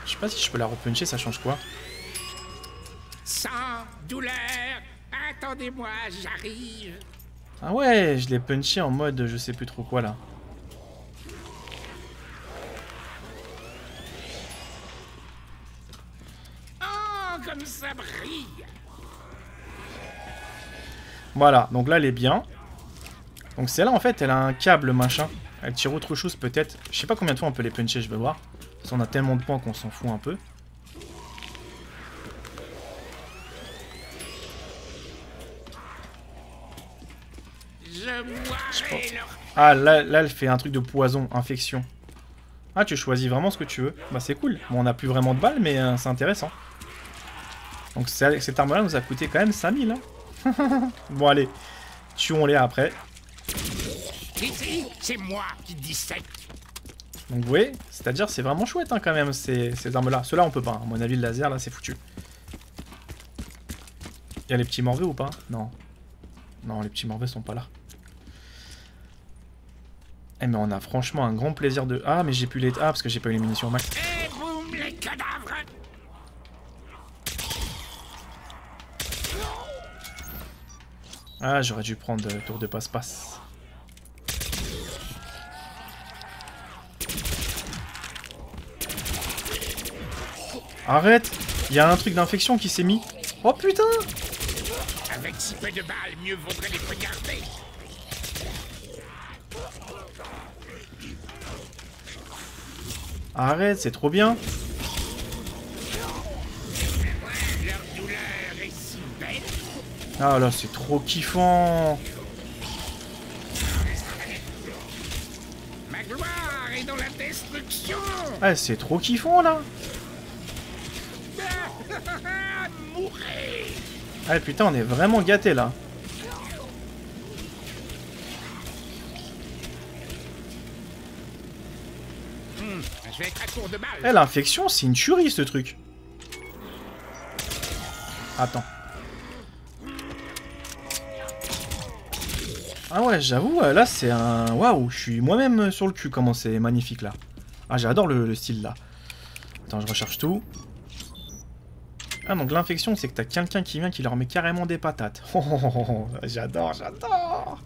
Je sais pas si je peux la repuncher, ça change quoi? Sans douleur, attendez-moi, j'arrive. Ah ouais, je l'ai punché en mode je sais plus trop quoi, là. Oh, comme ça brille. Voilà, donc là elle est bien. Donc celle-là en fait elle a un câble machin. Elle tire autre chose peut-être. Je sais pas combien de fois on peut les puncher, je vais voir. Parce qu'on a tellement de points qu'on s'en fout un peu. Je boirai leur... Ah là elle fait un truc de poison, infection. Ah, tu choisis vraiment ce que tu veux. Bah c'est cool. Bon, on n'a plus vraiment de balles, mais c'est intéressant. Donc cette arme-là nous a coûté quand même 5000. Hein. Bon, allez. Tuons-les après. Ici, c'est moi qui dissèque. Donc vous voyez, c'est-à-dire c'est vraiment chouette hein, quand même ces armes-là. Ceux-là on peut pas. Hein. À mon avis, le laser, là, c'est foutu. Il y a les petits morveux ou pas? Non. Non, les petits morveux sont pas là. Eh mais on a franchement un grand plaisir de... Ah mais j'ai plus les... Ah parce que j'ai pas eu les munitions au max. Et boum, les cadavres. Ah j'aurais dû prendre tour de passe-passe. Arrête! Il y a un truc d'infection qui s'est mis. Oh putain! Avec si peu de balles, mieux vaudrait les poignarder. Arrête, c'est trop bien! Leur douleur est si belle. Ah là, c'est trop kiffant! Ma gloire est dans la destruction. Ah, c'est trop kiffant là! Mourez. Ah putain, on est vraiment gâtés là! Je vais être à court de balles. Eh, l'infection, c'est une tuerie ce truc! Attends. Ah ouais, j'avoue, là c'est un... Waouh, je suis moi-même sur le cul, comment c'est magnifique là. Ah, j'adore le style là. Attends, je recharge tout. Ah, donc l'infection, c'est que t'as quelqu'un qui vient qui leur met carrément des patates. Oh, j'adore, j'adore.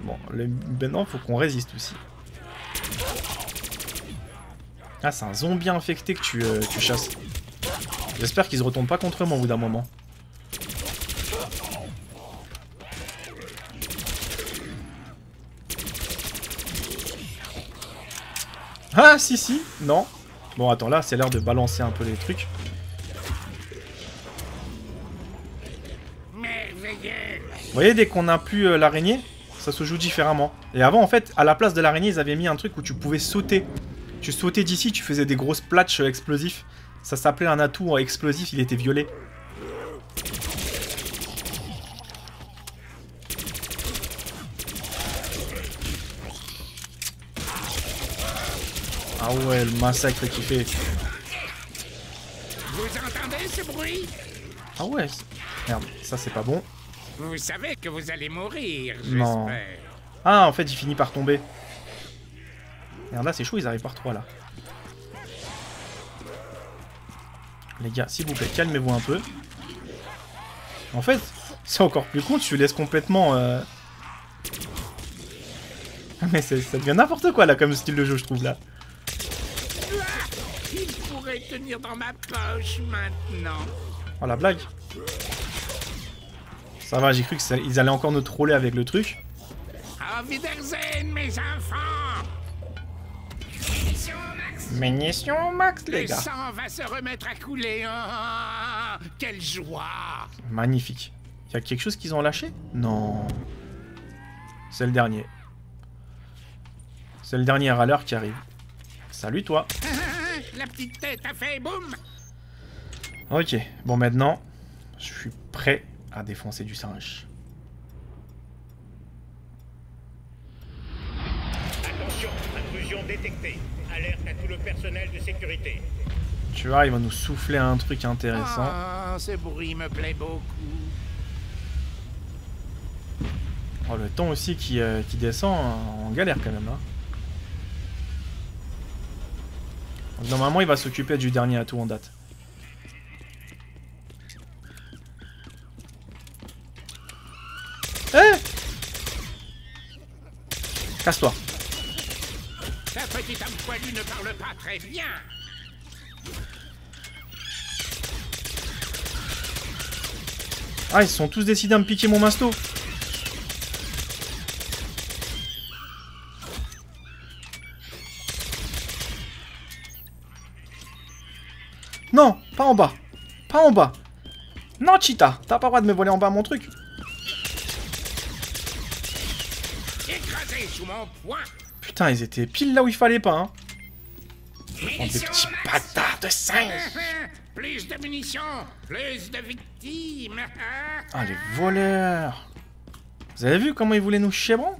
Bon, maintenant, faut qu'on résiste aussi. Ah, c'est un zombie infecté que tu chasses. J'espère qu'ils se retournent pas contre moi au bout d'un moment. Ah, si, non. Bon, attends, là, c'est l'heure de balancer un peu les trucs. Vous voyez, dès qu'on n'a plus l'araignée, ça se joue différemment. Et avant, en fait, à la place de l'araignée, ils avaient mis un truc où tu pouvais sauter. Tu sautais d'ici, tu faisais des gros splatchs explosifs. Ça s'appelait un atout explosif, il était violet. Ah ouais, le massacre qu'il fait. Vous entendez ce bruit? Ah ouais, merde, ça c'est pas bon. Vous savez que vous allez mourir, Non. j'espère. Ah, en fait, il finit par tomber. Merde, là c'est chaud, ils arrivent par 3 là. Les gars, s'il vous plaît, calmez-vous un peu. En fait, c'est encore plus con, tu laisses complètement... Mais ça devient n'importe quoi là comme style de jeu, je trouve là. Il pourrait tenir dans ma poche maintenant. Oh la blague. Ça va, j'ai cru qu'ils allaient encore nous troller avec le truc. Auf Wiedersehen, mes enfants. Munitions max, les Le gars. sang va se remettre à couler. Oh, quelle joie. Magnifique. Il y a quelque chose qu'ils ont lâché? Non. C'est le dernier. C'est le dernier râleur qui arrive. Salut toi. La petite tête a fait boum. Ok, bon maintenant, je suis prêt à défoncer du singe. Attention, intrusion détectée. Alerte à tout le personnel de sécurité. Tu vois, il va nous souffler un truc intéressant. Ah, ce bruit me plaît beaucoup. Oh, le temps aussi qui descend en galère quand même. Hein. Donc, normalement, il va s'occuper du dernier atout en date. Hé, casse-toi. Ta petite âme poilue ne parle pas très bien. Ah, ils se sont tous décidés à me piquer mon masto. Non, pas en bas. Pas en bas. Non, Cheetah, t'as pas le droit de me voler en bas mon truc. Écrasé sous mon poing. Putain, ils étaient pile là où il fallait pas, hein. Oh, des petits bâtards de singes. Plus de munitions, plus de victimes. Ah, les voleurs. Vous avez vu comment ils voulaient nous chébrer?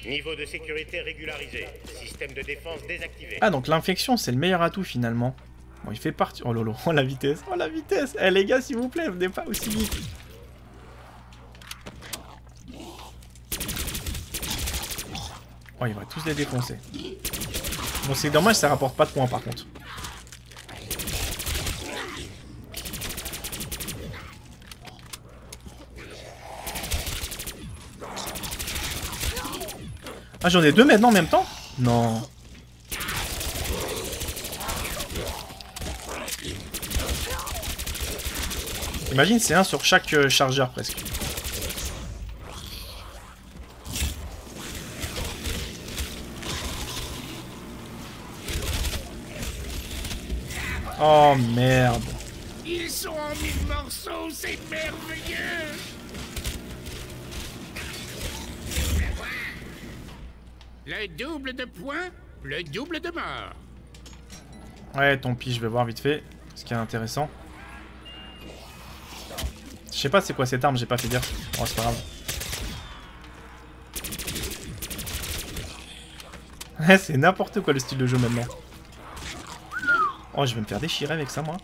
Niveau de sécurité régularisé. Système de défense désactivé. Ah, donc l'infection, c'est le meilleur atout finalement. Bon, il fait partie... Oh lolo, oh la vitesse, oh la vitesse. Eh les gars, s'il vous plaît, venez pas aussi vite. Oh, il va tous les défoncer. Bon, c'est dommage, ça rapporte pas de points par contre. Ah, j'en ai deux maintenant en même temps? Non. Imagine, c'est un sur chaque chargeur presque. Oh merde. Ils sont en 1000 morceaux, c'est merveilleux. Le double de points, le double de mort. Ouais, tant pis, je vais voir vite fait ce qui est intéressant. Je sais pas c'est quoi cette arme, j'ai pas fait gaffe. Oh, c'est pas grave. Ouais, c'est n'importe quoi le style de jeu maintenant. Oh, je vais me faire déchirer avec ça, moi.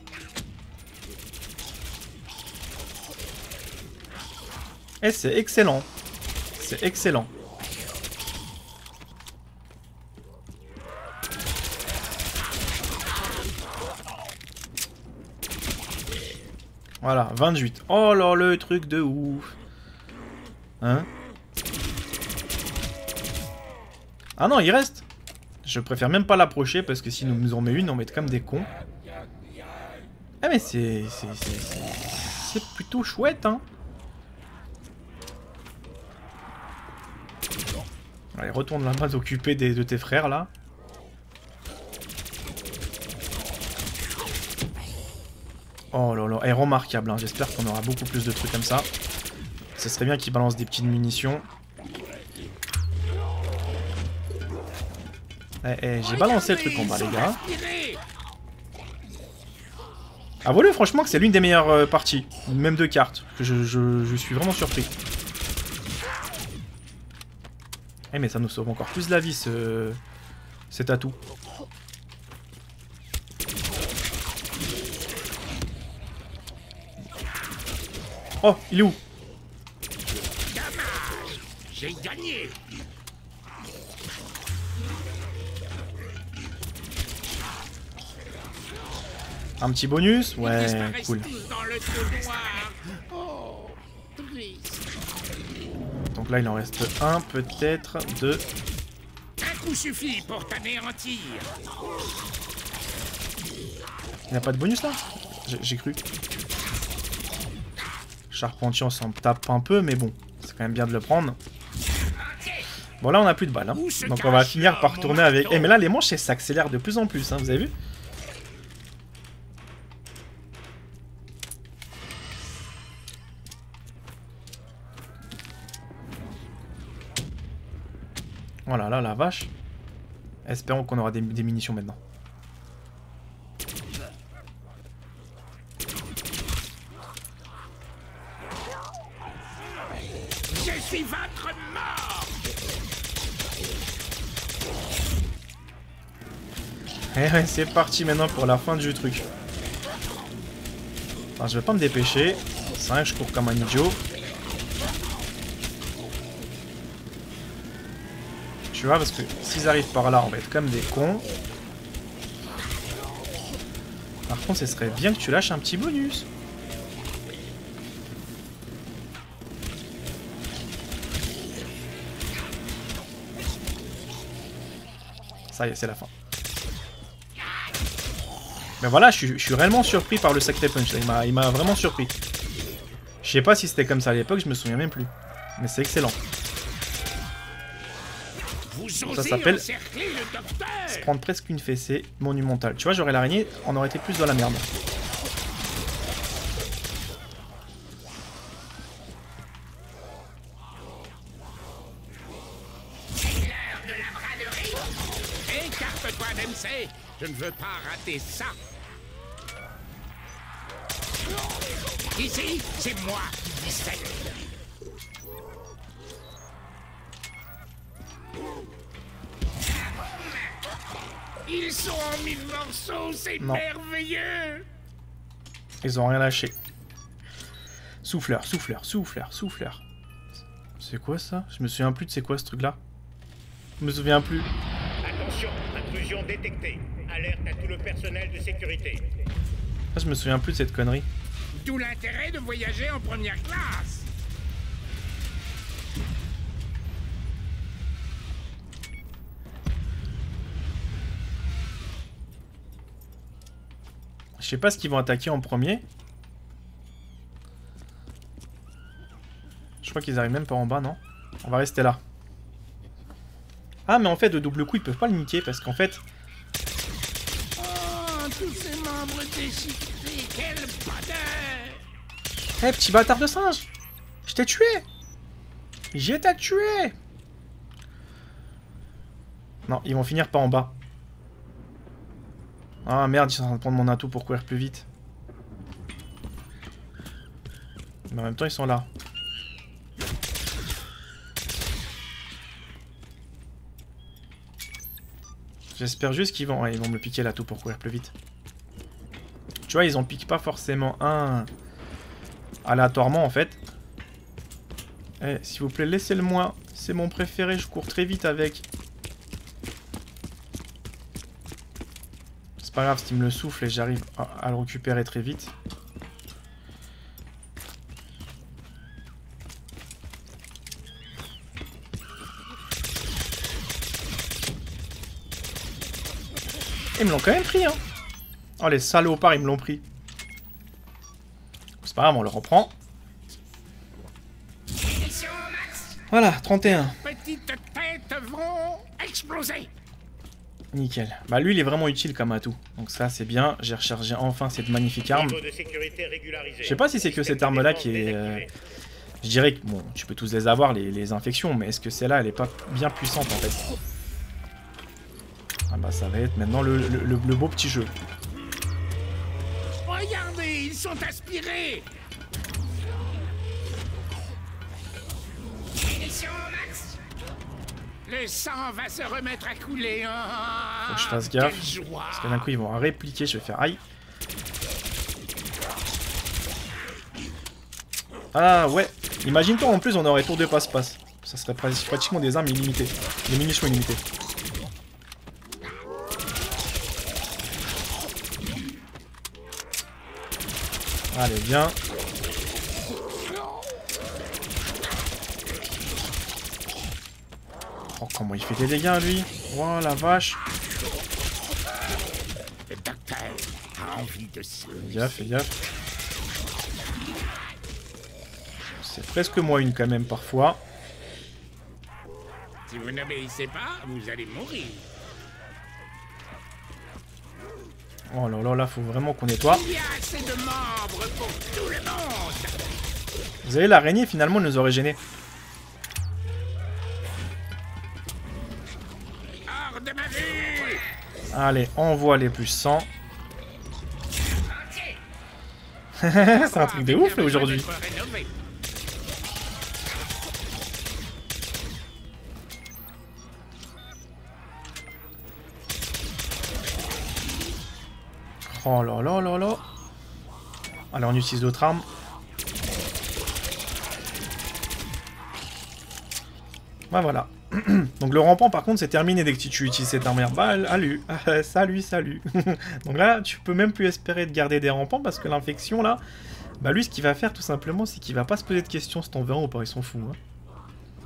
Eh, c'est excellent. C'est excellent. Voilà, 28. Oh là, le truc de ouf. Hein? Ah non, il reste. Je préfère même pas l'approcher parce que s'il nous en met une, on va être comme des cons. Ah mais c'est plutôt chouette, hein. Allez, retourne là-bas t'occuper de tes frères, là. Oh là là, et remarquable, hein. J'espère qu'on aura beaucoup plus de trucs comme ça. Ça serait bien qu'ils balancent des petites munitions. J'ai balancé le truc en bas, les gars. Avouez-le, franchement, que c'est l'une des meilleures parties, même de cartes. Je suis vraiment surpris. Eh, mais ça nous sauve encore plus la vie, cet atout. Oh, il est où? Dommage, j'ai gagné. Un petit bonus? Ouais, cool. Dans le trou noir. Oh, triste. Donc là, il en reste un, peut-être deux. Un coup suffit pour t'anéantir. Il n'y a pas de bonus là? J'ai cru. Charpentier, on s'en tape un peu, mais bon, c'est quand même bien de le prendre. Bon, là, on a plus de balles. Hein. Donc, on va finir par retourner avec... Eh, mais là, les manches, elles s'accélèrent de plus en plus, hein, vous avez vu? Voilà, là, la vache. Espérons qu'on aura des munitions maintenant. Je suis votre mort. Eh ouais, c'est parti maintenant pour la fin du truc. Enfin, je vais pas me dépêcher. C'est vrai que je cours comme un idiot. Tu vois, parce que s'ils arrivent par là, on va être comme des cons. Par contre, ce serait bien que tu lâches un petit bonus. Ça y est, c'est la fin. Mais voilà, je suis réellement surpris par le sacré punch. Il m'a vraiment surpris. Je sais pas si c'était comme ça à l'époque, je me souviens même plus. Mais c'est excellent. Ça s'appelle se prendre presque une fessée monumentale. Tu vois, j'aurais l'araignée, on aurait été plus dans la merde. Dempsey. Je ne veux pas rater ça. Ici, c'est moi qui dissèque. Ils sont en 1000 morceaux, c'est merveilleux. Ils ont rien lâché. Souffleur, souffleur, souffleur, souffleur. C'est quoi ça? Je me souviens plus de c'est quoi ce truc là. Je me souviens plus. Attention, intrusion détectée. Alerte à tout le personnel de sécurité. Ah, je me souviens plus de cette connerie. D'où l'intérêt de voyager en première classe. Je sais pas ce qu'ils vont attaquer en premier. Je crois qu'ils arrivent même pas en bas, non? On va rester là. Ah, mais en fait, de double coup, ils peuvent pas le niquer parce qu'en fait... Oh, tous ces membres déchiquetés, quel bonheur! Eh, petit bâtard de singe! Je t'ai tué! J'ai t'ai tué! Non, ils vont finir par en bas. Ah merde, ils sont en train de prendre mon atout pour courir plus vite. Mais en même temps, ils sont là. J'espère juste qu'ils vont... Ouais, ils vont me piquer l'atout pour courir plus vite. Tu vois, ils en piquent pas forcément un... aléatoirement, en fait. Eh, s'il vous plaît, laissez-le-moi. C'est mon préféré, je cours très vite avec. C'est pas grave s'il me le souffle et j'arrive à le récupérer très vite. Ils me l'ont quand même pris, hein. Oh, les salopards, ils me l'ont pris. C'est pas grave, on le reprend. Voilà, 31. Petites têtes vont exploser. Nickel. Bah lui, il est vraiment utile comme atout. Donc ça, c'est bien. J'ai rechargé enfin cette magnifique arme. Je sais pas si c'est que cette arme-là qui est... Je dirais que, bon, tu peux tous les avoir, les infections, mais est-ce que celle-là, elle est pas bien puissante, en fait? Ah bah ça va être maintenant le beau petit jeu. Regardez, ils sont aspirés. Le sang va se remettre à couler. Faut que je fasse gaffe. Parce que d'un coup, ils vont répliquer. Je vais faire aïe. Ah ouais. Imagine-toi, en plus, on aurait tour de passe-passe. Ça serait pratiquement des armes illimitées. Des munitions illimitées. Allez, bien. Oh, comment il fait des dégâts, lui. Oh, la vache. Le docteur a envie de se... Fais gaffe, fais gaffe. C'est presque moi une, quand même, parfois. Si vous n'obéissez pas, vous allez mourir. Oh là là, là, faut vraiment qu'on nettoie. Il y a assez de membres pour tout le monde. Vous savez, l'araignée, finalement, nous aurait gênés. Hors de ma vue. Allez, envoie les plus 100. C'est un truc de ouf, là, aujourd'hui. Oh là là là là. Allez, on utilise d'autres armes. Bah voilà. Donc le rampant par contre c'est terminé dès que tu utilises cette arme. Bah salut, salut. Donc là tu peux même plus espérer de garder des rampants parce que l'infection là, bah lui ce qu'il va faire tout simplement c'est qu'il va pas se poser de questions si t'en veux un ou pas, ils s'en fout. Hein.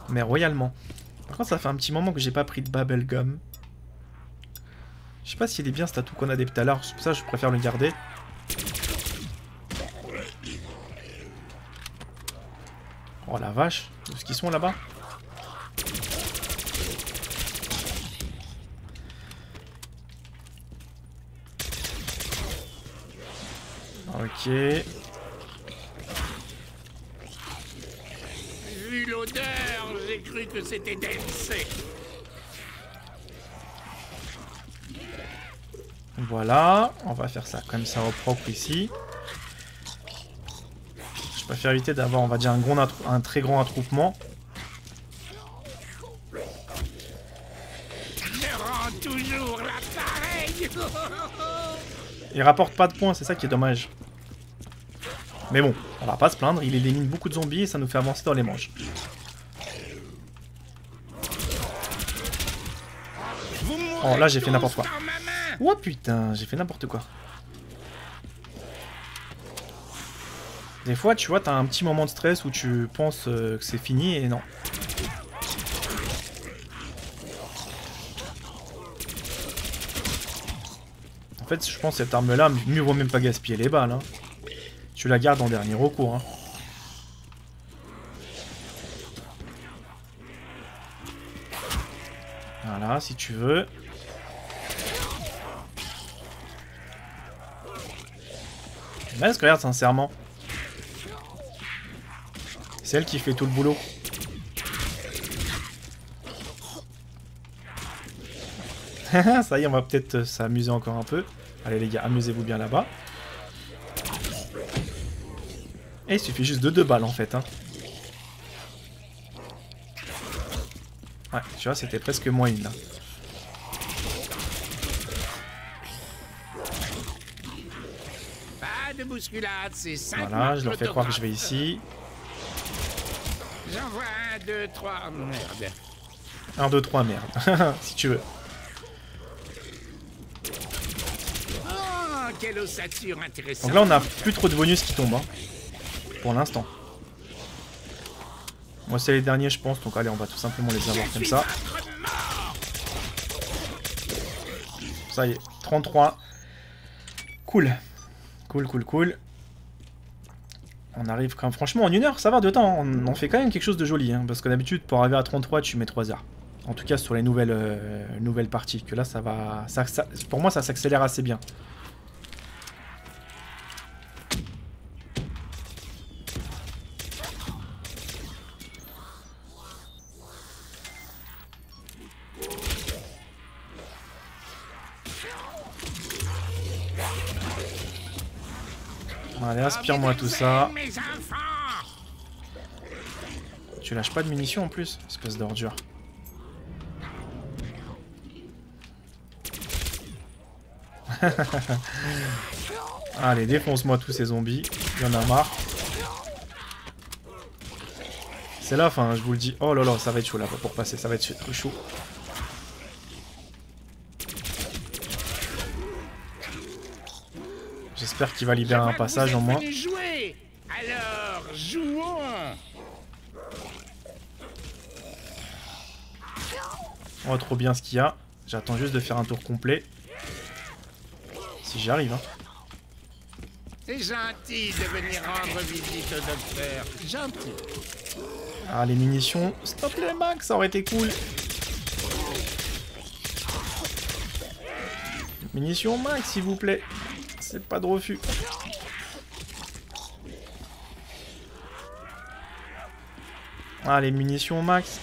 Mais royalement. Par contre ça fait un petit moment que j'ai pas pris de bubblegum. Je sais pas s'il est bien cet atout qu'on a des tout à l'heure, c'est pour ça que je préfère le garder. Oh la vache, où est-ce qu'ils sont là-bas? Ok. Vu l'odeur, j'ai cru que c'était Dempsey. Voilà, on va faire ça comme ça au propre ici. Je préfère éviter d'avoir, on va dire, un très grand attroupement. Je rends toujours l'appareil. Il rapporte pas de points, c'est ça qui est dommage. Mais bon, on va pas se plaindre, il élimine beaucoup de zombies et ça nous fait avancer dans les manches. Oh là j'ai fait n'importe quoi. Oh putain, j'ai fait n'importe quoi. Des fois, tu vois, t'as un petit moment de stress où tu penses que c'est fini et non. En fait, je pense que cette arme-là, mieux vaut même pas gaspiller les balles. Hein. Tu la gardes en dernier recours. Hein. Voilà, si tu veux. Mais est-ce que regarde, sincèrement. C'est elle qui fait tout le boulot. Ça y est, on va peut-être s'amuser encore un peu. Allez les gars, amusez-vous bien là-bas. Et il suffit juste de 2 balles en fait. Hein. Ouais, tu vois, c'était presque moins une là. Pas de bousculade, c'est 5. Voilà, je leur fais croire que je vais ici. J'en vois 1, 2, 3. Merde. 1, 2, 3, merde. Si tu veux. Oh, quelle ossature intéressante. Donc là, on a plus trop de bonus qui tombent. Hein, pour l'instant. Moi, c'est les derniers, je pense. Donc allez, on va tout simplement les avoir comme ça. Ça y est, 33. Cool. Cool, cool, cool. On arrive quand même, franchement, en 1 heure, ça va de temps. On fait quand même quelque chose de joli. Hein, parce que d'habitude, pour arriver à 33, tu mets 3 heures. En tout cas, sur les nouvelles parties. Que là, ça va... pour moi, ça s'accélère assez bien. Allez, inspire-moi tout ça. Tu lâches pas de munitions en plus, espèce d'ordure. Allez, défonce-moi tous ces zombies. Il y en a marre. C'est la fin, je vous le dis. Oh là là, ça va être chaud là pour passer, ça va être trop chaud. J'espère qu'il va libérer un passage en moins. Jouer. Alors, jouons. Oh, trop bien ce qu'il y a. J'attends juste de faire un tour complet. Si j'y arrive, hein. C'est gentil de venir rendre visite au docteur. Gentil. Ah, les munitions. Stop les Max, ça aurait été cool. Munitions Max, s'il vous plaît. C'est pas de refus. Ah, les munitions Max.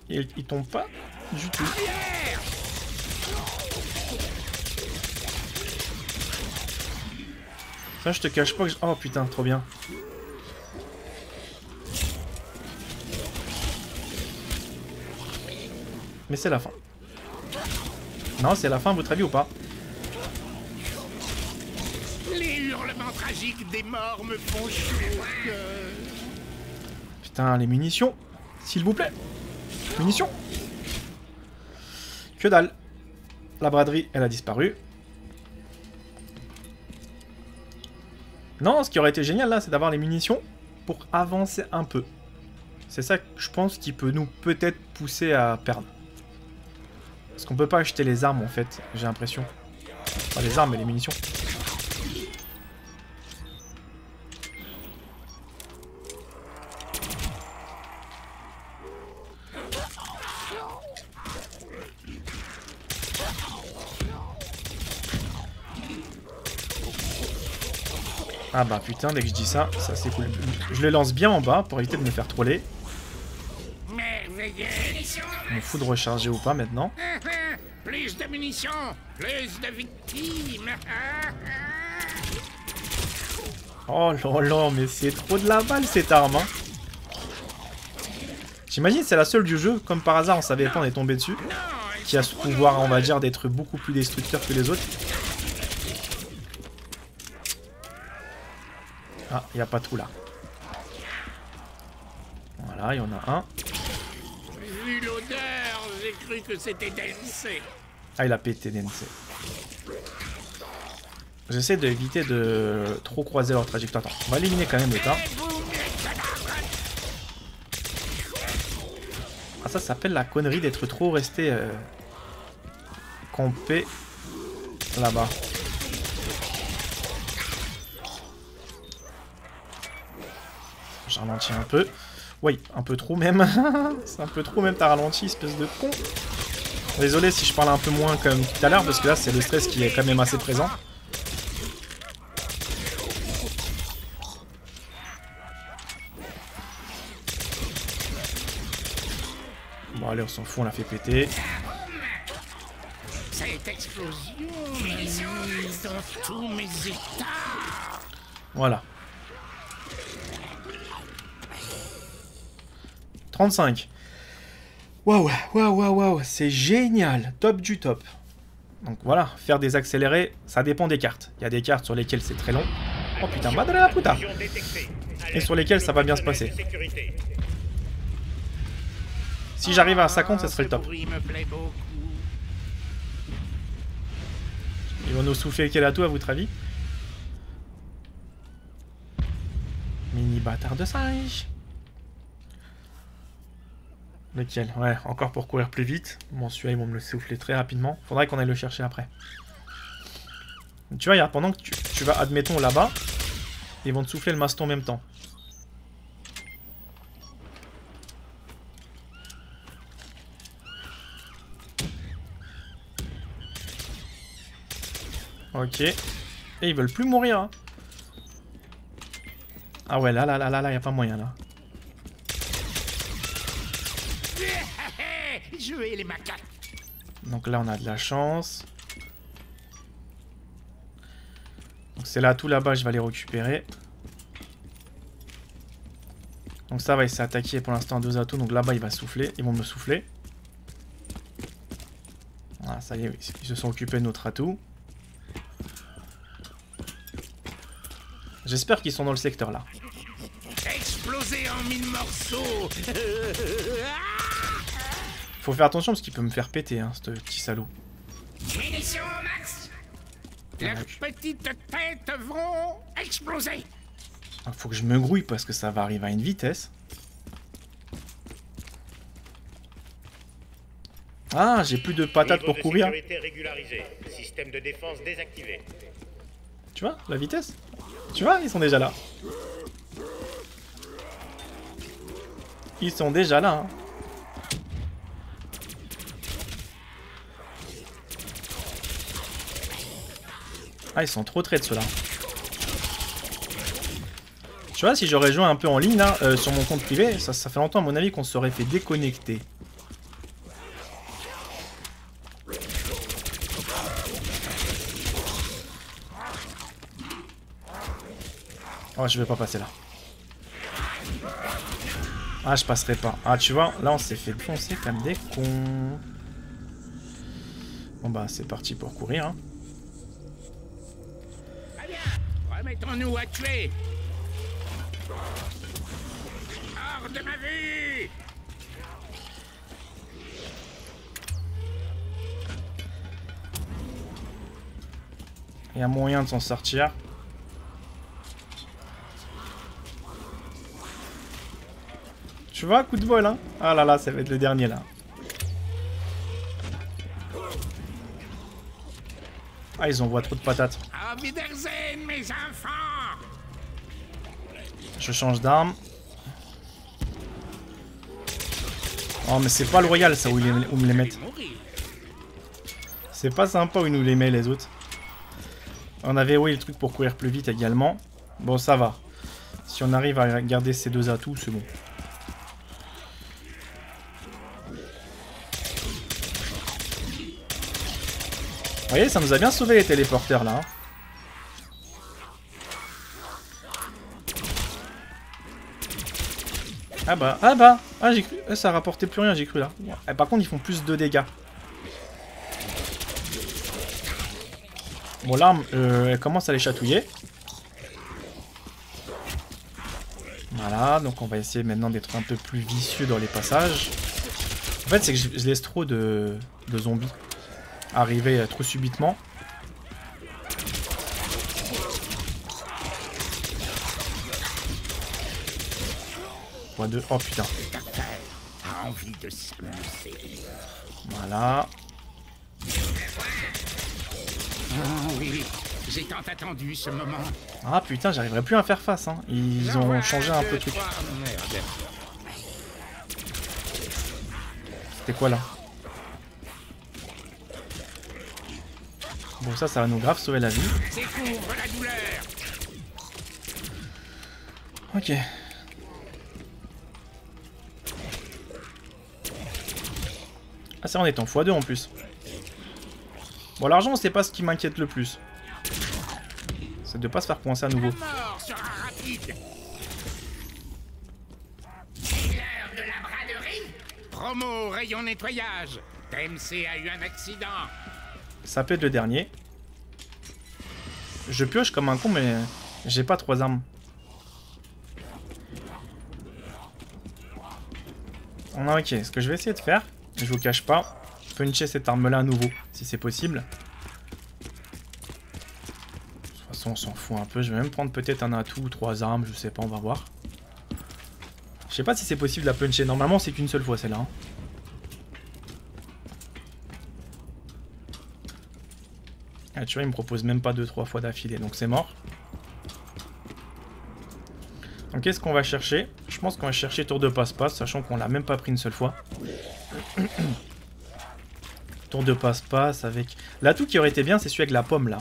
Ils tombent pas du tout. Ça, je te cache pas que... Oh putain, trop bien. Mais c'est la fin. Non, c'est la fin, votre avis ou pas? Les hurlements tragiques des morts me font chaud au cœur. Putain, les munitions. S'il vous plaît. Munitions. Que dalle. La braderie, elle a disparu. Non, ce qui aurait été génial là, c'est d'avoir les munitions pour avancer un peu. C'est ça que je pense qui peut nous peut-être pousser à perdre. Parce qu'on peut pas acheter les armes en fait, j'ai l'impression. Pas les armes mais les munitions. Ah bah putain, dès que je dis ça, ça c'est cool. Je les lance bien en bas pour éviter de me faire troller. Merveilleux. On fout de recharger ou pas maintenant. Plus de munitions, plus de victimes. Oh là là, mais c'est trop de la balle cette arme. Hein. J'imagine c'est la seule du jeu, comme par hasard on savait pas, on est tombé dessus. Qui a ce pouvoir, on va dire, d'être beaucoup plus destructeur que les autres. Ah, il n'y a pas tout là. Voilà, il y en a un. Vu l'odeur, j'ai cru que c'était DNC. Ah, il a pété DNC. J'essaie d'éviter de trop croiser leur trajectoire. Attends, on va éliminer quand même le tas. Ah, ça s'appelle la connerie d'être trop resté campé là-bas. Je ralentis un peu. Oui, un peu trop même. C'est un peu trop même, t'as ralenti, espèce de con. Désolé si je parle un peu moins comme tout à l'heure, parce que là c'est le stress qui est quand même assez présent. Bon allez, on s'en fout, on l'a fait péter. Cette explosion m'a mis dans tous mes états. Voilà. 35. Waouh, waouh, waouh, waouh, c'est génial, top du top. Donc voilà, faire des accélérés, ça dépend des cartes. Il y a des cartes sur lesquelles c'est très long. Oh putain, madre la puta. Et sur lesquelles ça va bien se passer. Si j'arrive à 50, ça serait le top. Ils vont nous souffler quel atout à votre avis? Mini bâtard de singe. Lequel? Ouais, encore pour courir plus vite. Bon, celui-là, ils vont me le souffler très rapidement. Faudrait qu'on aille le chercher après. Tu vois, il y a, pendant que tu vas, admettons, là-bas, ils vont te souffler le maston en même temps. Ok. Et ils veulent plus mourir. Hein. Ah ouais, là, y a pas moyen, là. Jouer les macaques. Donc là, on a de la chance. Donc c'est là, tout là-bas, je vais les récupérer. Donc ça va, il s'est attaqué pour l'instant à 2 atouts. Donc là-bas, il va souffler. Ils vont me souffler. Voilà, ça y est, ils se sont occupés de notre atout. J'espère qu'ils sont dans le secteur là. Exploser en 1000 morceaux. Faut faire attention parce qu'il peut me faire péter, hein, ce petit salaud. Munitions au max. Leurs petites têtes vont exploser. Faut que je me grouille parce que ça va arriver à une vitesse. Ah, j'ai plus de patates pour courir. Système de défense désactivé. Tu vois, la vitesse? Tu vois, ils sont déjà là. Ils sont déjà là, hein. Ah, ils sont trop traits de ceux-là. Tu vois, si j'aurais joué un peu en ligne, là, sur mon compte privé, ça fait longtemps, à mon avis, qu'on se serait fait déconnecter. Oh, je vais pas passer là. Ah, je passerai pas. Ah, tu vois, là, on s'est fait foncer comme des cons. Bon, bah, c'est parti pour courir, hein. Remettons-nous à tuer. Hors de ma vue. Il y a moyen de s'en sortir. Tu vois, coup de bol, hein. Ah là là, ça va être le dernier, là. Ah, ils envoient trop de patates. Auf Wiedersehen, mes enfants. Je change d'arme. Oh, mais c'est pas le royal, ça, où ils me les mettent. C'est pas sympa où ils nous les mettent, les autres. On avait, oui, le truc pour courir plus vite également. Bon, ça va. Si on arrive à garder ces deux atouts, c'est bon. Vous voyez, ça nous a bien sauvé les téléporteurs là. Hein. Ah j'ai cru, ça rapportait plus rien, j'ai cru là. Et par contre ils font plus de dégâts. Bon l'arme, elle commence à les chatouiller. Voilà, donc on va essayer maintenant d'être un peu plus vicieux dans les passages. En fait c'est que je laisse trop de zombies arriver trop subitement. Oh putain. Envie de s'amuser. Voilà. Oh oui, j'ai tant attendu ce moment. Ah putain, j'arriverai plus à faire face. Hein. Ils ont changé un peu le truc. C'était quoi là? Bon ça va nous grave sauver la vie. Découvre la douleur. Ok. Ah ça on est en x2 en plus. Bon l'argent c'est pas ce qui m'inquiète le plus. C'est de pas se faire coincer à nouveau. La mort sera rapide. L'heure de la braderie. Promo rayon nettoyage. TMC a eu un accident. Ça peut être le dernier. Je pioche comme un con mais j'ai pas 3 armes. Ok, ce que je vais essayer de faire, je vous cache pas, puncher cette arme là à nouveau, si c'est possible. De toute façon on s'en fout un peu, je vais même prendre peut-être un atout ou 3 armes, je sais pas, on va voir. Je sais pas si c'est possible de la puncher, normalement c'est qu'une seule fois celle-là. Hein. Ah, tu vois, il me propose même pas 2-3 fois d'affilée, donc c'est mort. Donc qu'est-ce qu'on va chercher? Je pense qu'on va chercher tour de passe-passe, sachant qu'on l'a même pas pris une seule fois. Tour de passe-passe avec... L'atout qui aurait été bien, c'est celui avec la pomme, là.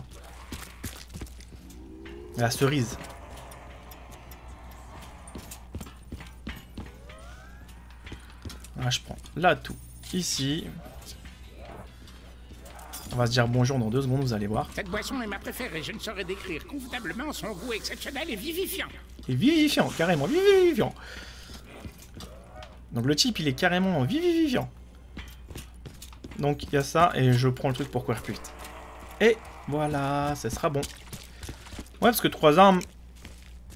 La cerise. Ah, je prends l'atout ici. On va se dire bonjour dans 2 secondes, vous allez voir. Cette boisson est ma préférée, je ne saurais décrire convenablement son goût exceptionnel et vivifiant. Et vivifiant, carrément, vivifiant. Donc le type, il est carrément vivifiant. Donc il y a ça, et je prends le truc pour courir plus vite. Et voilà, ça sera bon. Ouais, parce que 3 armes,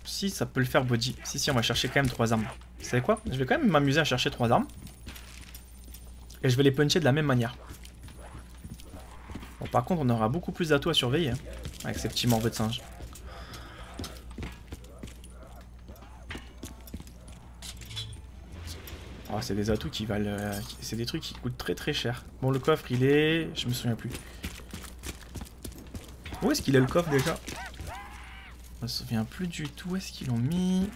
si, ça peut le faire body. Si, on va chercher quand même 3 armes. Vous savez quoi? Je vais quand même m'amuser à chercher 3 armes. Et je vais les puncher de la même manière. Bon, par contre, on aura beaucoup plus d'atouts à surveiller, hein, avec ces petits morveaux de singe. Oh, c'est des atouts qui valent... c'est des trucs qui coûtent très très cher. Bon, le coffre, il est... Je me souviens plus. Où est-ce qu'il est le coffre déjà? Je me souviens plus du tout. Où est-ce qu'ils l'ont mis?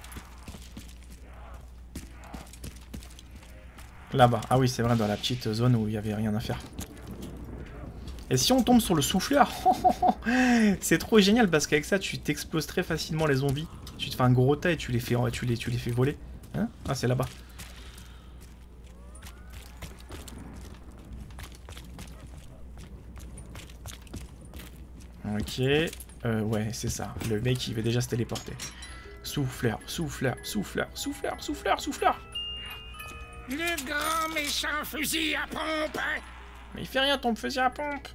Là-bas. Ah oui, c'est vrai, dans la petite zone où il n'y avait rien à faire. Et si on tombe sur le souffleur, c'est trop génial parce qu'avec ça, tu t'exploses très facilement les zombies. Tu te fais un gros tas et tu les fais voler. Hein? Ah, c'est là-bas. Ok. Ouais, c'est ça. Le mec, il veut déjà se téléporter. Souffleur, souffleur, souffleur, souffleur, souffleur, souffleur. Le grand méchant fusil à pompe. Mais il fait rien ton fusil à pompe.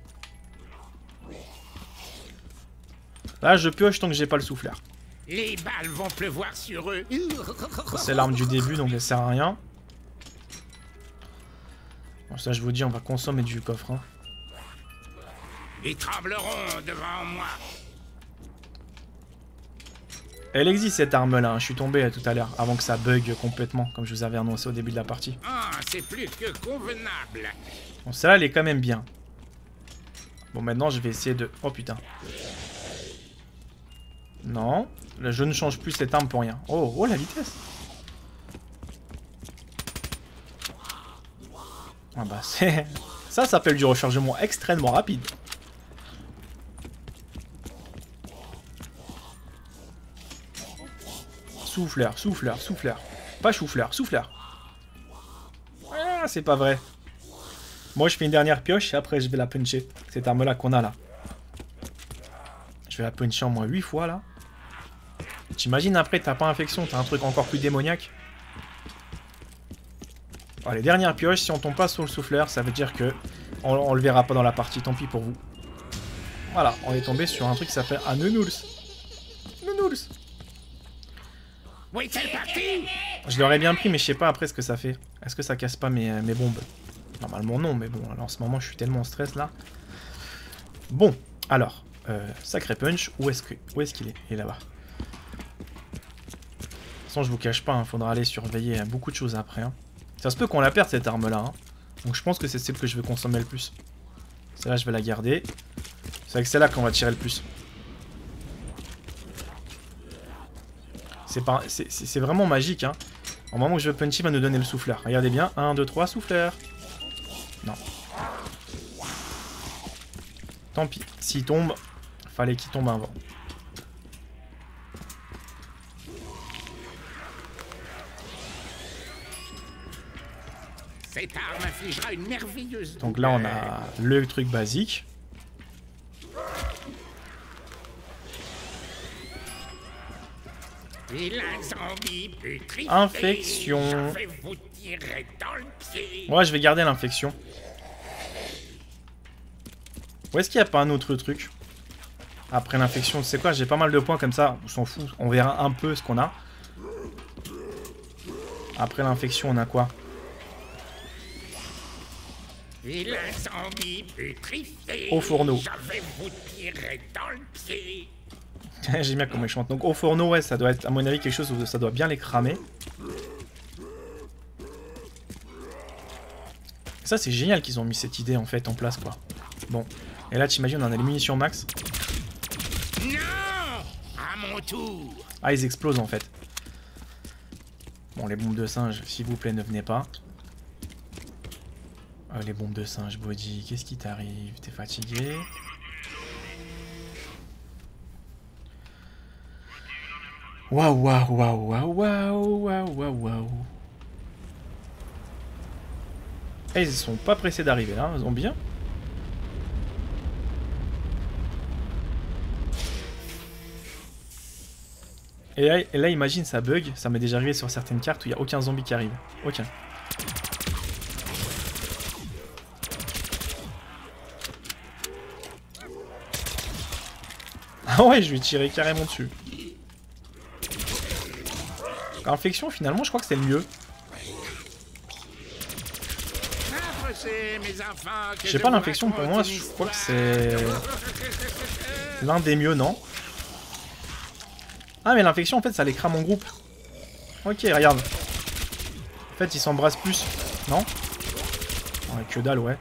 Là, je pioche tant que j'ai pas le souffleur. Les balles vont pleuvoir sur eux. C'est l'arme du début, donc elle sert à rien. Bon, ça, je vous dis, on va consommer du coffre. Hein. Ils trembleront devant moi. Elle existe cette arme-là. Hein. Je suis tombé tout à l'heure, avant que ça bug complètement, comme je vous avais annoncé au début de la partie. Ah, c'est plus que convenable. Bon, celle-là, elle est quand même bien. Bon, maintenant, je vais essayer de... Oh, putain. Non. Je ne change plus cette arme pour rien. Oh, oh, la vitesse. Ah bah, c'est... Ça s'appelle du rechargement extrêmement rapide. Souffleur, souffleur, souffleur. Pas chou-fleur, souffleur. Ah, c'est pas vrai. Moi je fais une dernière pioche et après je vais la puncher. Cette arme là qu'on a là. Je vais la puncher en moins 8 fois là. T'imagines après t'as pas infection, t'as un truc encore plus démoniaque. Bon, les dernières pioches, si on tombe pas sur le souffleur, ça veut dire que on le verra pas dans la partie, tant pis pour vous. Voilà, on est tombé sur un truc qui s'appelle un Nounouls. Nounouls. Oui, c'est parti. Je l'aurais bien pris, mais je sais pas après ce que ça fait. Est-ce que ça casse pas mes bombes? Normalement non, mais bon, alors en ce moment je suis tellement en stress là. Bon, alors, sacré punch, où est-ce qu'il est? Il est là-bas. De toute façon, je vous cache pas, il faudra aller surveiller beaucoup de choses après. Hein. Ça se peut qu'on la perde cette arme là. Hein. Donc je pense que c'est celle que je vais consommer le plus. Celle-là, je vais la garder. C'est avec celle-là qu'on va tirer le plus. C'est vraiment magique. Hein. Au moment où je veux punch, il va nous donner le souffleur. Regardez bien. 1, 2, 3, souffleur. Non. Tant pis. S'il tombe, fallait qu'il tombe avant. Cette arme infligera une merveilleuse. Donc là, on a le truc basique. Infection. Ouais, je vais garder l'infection. Où est-ce qu'il n'y a pas un autre truc? Après l'infection, tu sais quoi, j'ai pas mal de points comme ça, on s'en fout. On verra un peu ce qu'on a. Après l'infection, on a quoi? Au fourneau. J'aime bien comment il chante. Donc au fourneau, ouais, ça doit être à mon avis quelque chose où ça doit bien les cramer. Ça c'est génial qu'ils ont mis cette idée en fait en place quoi. Bon. Et là t'imagines on a les munitions max. Non, à mon tour. Ah ils explosent en fait. Bon les bombes de singe, s'il vous plaît ne venez pas. Les bombes de singe, Body, qu'est-ce qui t'arrive? T'es fatigué? Waouh, waouh, waouh, waouh, waouh, waouh, waouh, waouh. Et ils sont pas pressés d'arriver là, ils ont bien. Et là, imagine, ça bug, ça m'est déjà arrivé sur certaines cartes où il n'y a aucun zombie qui arrive. Aucun. Ah ouais, je lui ai tiré carrément dessus. Infection, finalement, je crois que c'est le mieux. Je sais pas, l'infection, pour moi, je crois que c'est l'un des mieux, non? Ah, mais l'infection, en fait, ça les crame en groupe. Ok, regarde. En fait, ils s'embrassent plus, non? Ouais, que dalle, ouais.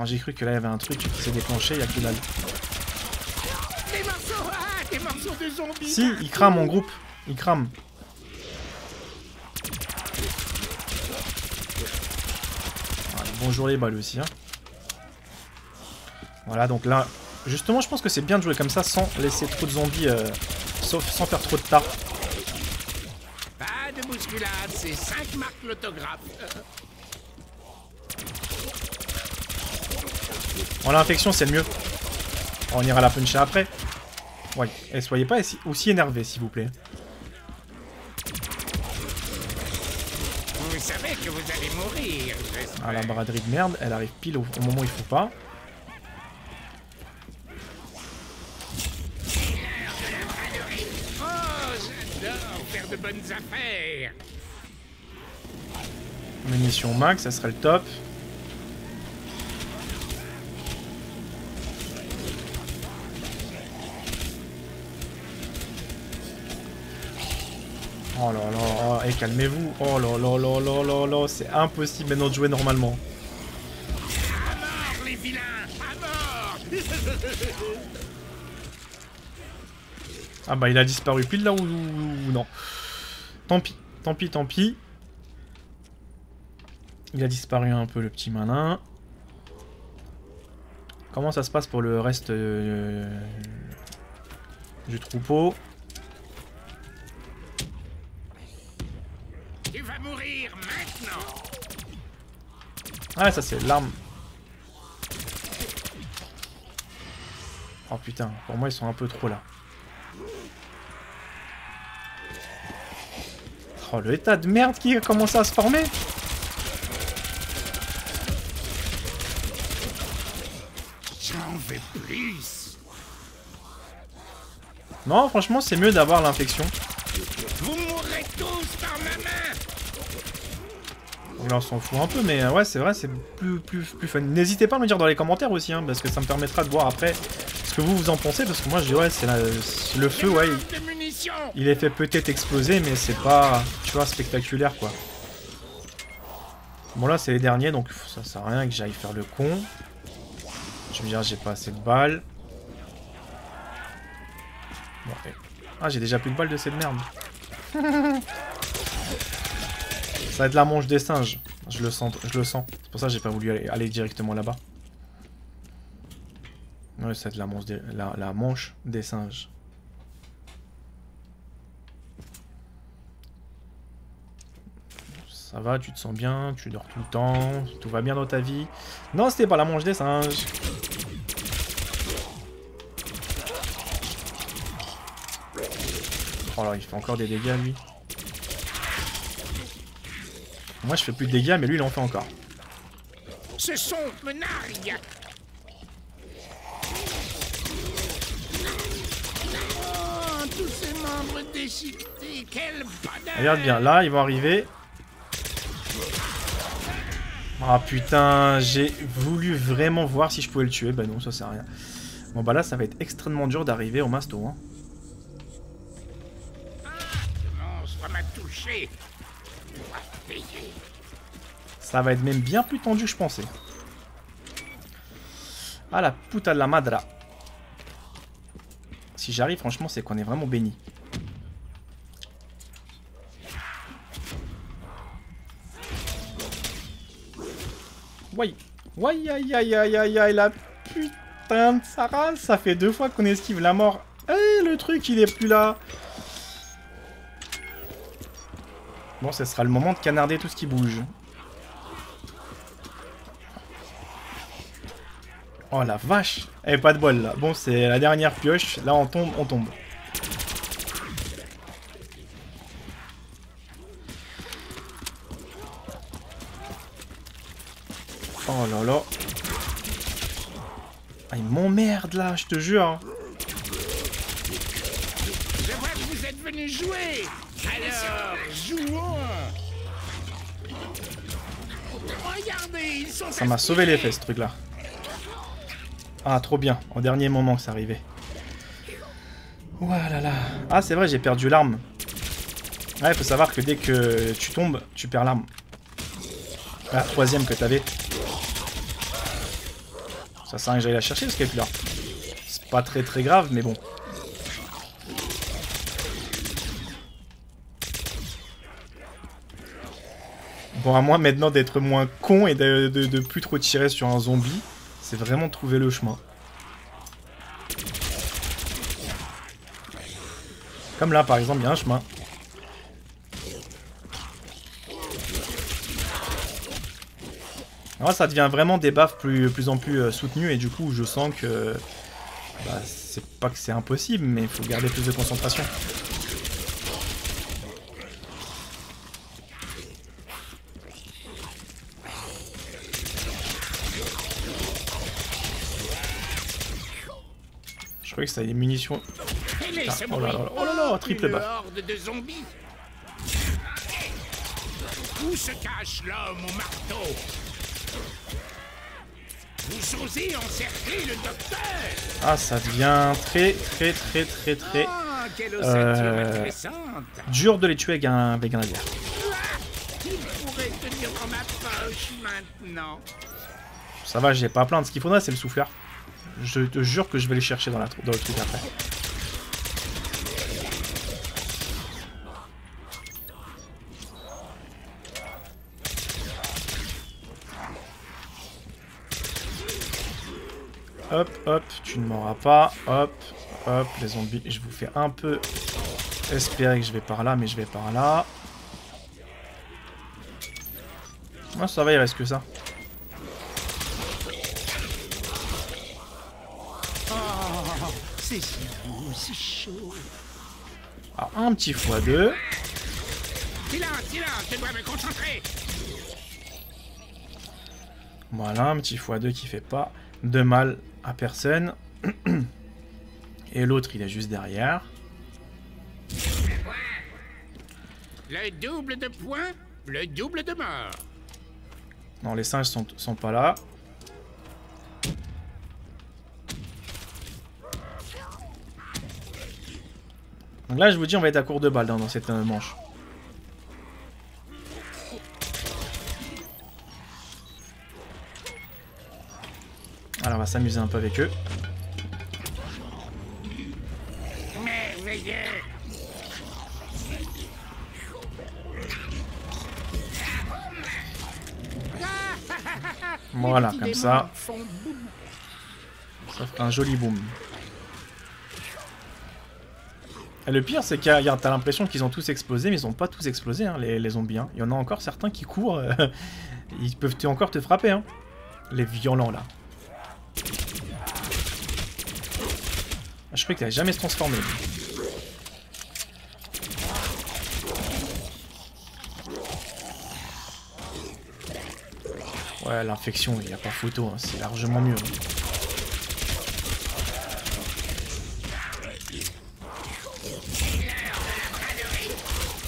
J'ai cru que là, il y avait un truc qui s'est déclenché, il y a que dalle. Des morceaux de zombies. Si, ils crament en groupe. Ils crament. Voilà, bonjour les balles aussi. Hein. Voilà, donc là, justement, je pense que c'est bien de jouer comme ça sans laisser trop de zombies, sans faire trop de tas. Pas de bousculade, c'est 5 marques l'autographe. Bon, l'infection, c'est le mieux. On ira la puncher après. Ouais, et soyez pas aussi énervés, s'il vous plaît. Vous savez que vous allez mourir. Ah, la braderie de merde, elle arrive pile au moment où il faut pas. Oh, j'adore faire de bonnes affaires. Munitions max, ça serait le top. Oh là là, et calmez-vous. Oh là là là là là là, c'est impossible maintenant de jouer normalement. À mort, les vilains, à mort. Ah bah il a disparu pile là ou non. Tant pis, tant pis, tant pis. Il a disparu un peu le petit malin. Comment ça se passe pour le reste du troupeau? Tu vas mourir maintenant. Ah, ça c'est l'arme. Oh putain, pour moi ils sont un peu trop là. Oh, le état de merde qui a commencé à se former. J'en veux plus. Non, franchement, c'est mieux d'avoir l'infection. Vous mourrez tous par ma main. Là, on s'en fout un peu, mais ouais, c'est vrai, c'est plus fun. N'hésitez pas à me dire dans les commentaires aussi, hein, parce que ça me permettra de voir après ce que vous en pensez, parce que moi, je dis, ouais, c'est le feu, ouais, il est fait peut-être exploser, mais c'est pas, tu vois, spectaculaire, quoi. Bon, là, c'est les derniers, donc ça sert à rien que j'aille faire le con. Je me dire, j'ai pas assez de balles. Bon, ah, j'ai déjà plus de balles de cette merde. Ça va être la manche des singes. Je le sens, je le sens. C'est pour ça que j'ai pas voulu aller directement là-bas. Ouais, ça va être la manche des singes. Ça va, tu te sens bien, tu dors tout le temps, tout va bien dans ta vie. Non, c'était pas la manche des singes. Oh là, il fait encore des dégâts, lui. Moi, je fais plus de dégâts, mais lui, il en fait encore. Ce sont Menargue. Oh, tous ces membres déchiquetés, quel bonheur. Regarde bien, là, ils vont arriver. Ah putain, j'ai voulu vraiment voir si je pouvais le tuer. Bah non, ça sert à rien. Bon bah là, ça va être extrêmement dur d'arriver au masto. Hein. Non, ça m'a touché. Ça va être même bien plus tendu que je pensais. Ah la puta de la madra. Si j'arrive, franchement, c'est qu'on est vraiment béni. Ouais. Ouais, aïe, aïe, aïe, aïe, aïe, la putain de sa race. Ça fait 2 fois qu'on esquive la mort. Eh, le truc, il est plus là. Bon, ce sera le moment de canarder tout ce qui bouge. Oh la vache. Eh, pas de bol là. Bon, c'est la dernière pioche. Là, on tombe, on tombe. Oh là là. Ah, il m'emmerde là, je te jure. Je vois que vous êtes venus jouer. Alors, jouons. Regardez, ils sont... Ça m'a sauvé les fesses, ce truc là. Ah, trop bien. En dernier moment que ça arrivait. Ouah là là. Ah, c'est vrai, j'ai perdu l'arme. Ouais, faut savoir que dès que tu tombes, tu perds l'arme. La troisième que t'avais. Ça sert à rien que j'aille la chercher parce qu'elle est plus là. C'est pas très très grave, mais bon. Bon, à moi maintenant d'être moins con et de plus trop tirer sur un zombie, c'est vraiment trouver le chemin. Comme là, par exemple, il y a un chemin. Alors, ça devient vraiment des baffes plus en plus soutenues et du coup, je sens que... Bah, c'est pas que c'est impossible, mais il faut garder plus de concentration. Je croyais que c'était des munitions. Ah, oh là là, oh là là, triple baffe. Horde de zombies. Où se cache l'homme au marteau? Vous osez encercler le docteur? Ah, ça devient très Ah, quelle ossature intéressante. dur de les tuer avec un laser. Il pourrait tenir dans ma poche maintenant. Ça va, j'ai pas à plaindre. Ce qu'il faudrait, c'est le souffleur. Je te jure que je vais les chercher dans le truc après. Hop, hop, tu ne m'auras pas. Hop, hop, les zombies. Je vous fais un peu espérer que je vais par là, mais je vais par là. Ah, ça va, il reste que ça. C'est si doux, si chaud. Alors, un petit x2. Silence, je dois me concentrer. Voilà, un petit x2 qui fait pas de mal à personne. Et l'autre, il est juste derrière. Le double de points, le double de mort. Non, les singes sont pas là. Donc là, je vous dis, on va être à court de balles dans cette manche. Alors, on va s'amuser un peu avec eux. Merveilleux. Voilà, comme ça. Ça fait un joli boom. Et le pire, c'est que t'as l'impression qu'ils ont tous explosé, mais ils ont pas tous explosé, hein, les zombies. Hein. Il y en a encore certains qui courent. Ils peuvent encore te frapper, hein. Les violents, là. Je croyais qu'il allait jamais se transformer. Ouais, l'infection, il n'y a pas photo, hein, c'est largement mieux.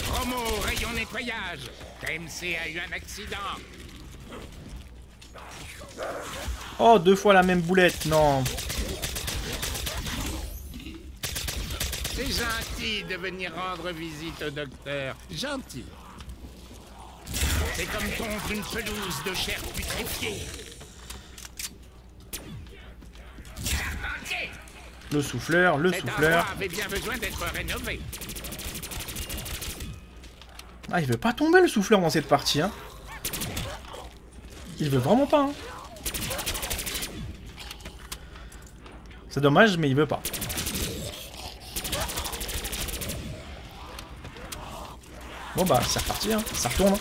Promo, rayon nettoyage. KMC a eu un accident. Oh, 2 fois la même boulette, non. C'est gentil de venir rendre visite au docteur. Gentil. C'est comme contre une pelouse de chair putréfiée. Le souffleur, le souffleur. Cet endroit avait bien besoin d'être rénové. Ah, il veut pas tomber le souffleur dans cette partie, hein. Il veut vraiment pas, hein. C'est dommage, mais il veut pas. Bon bah, c'est reparti, hein. Ça retourne.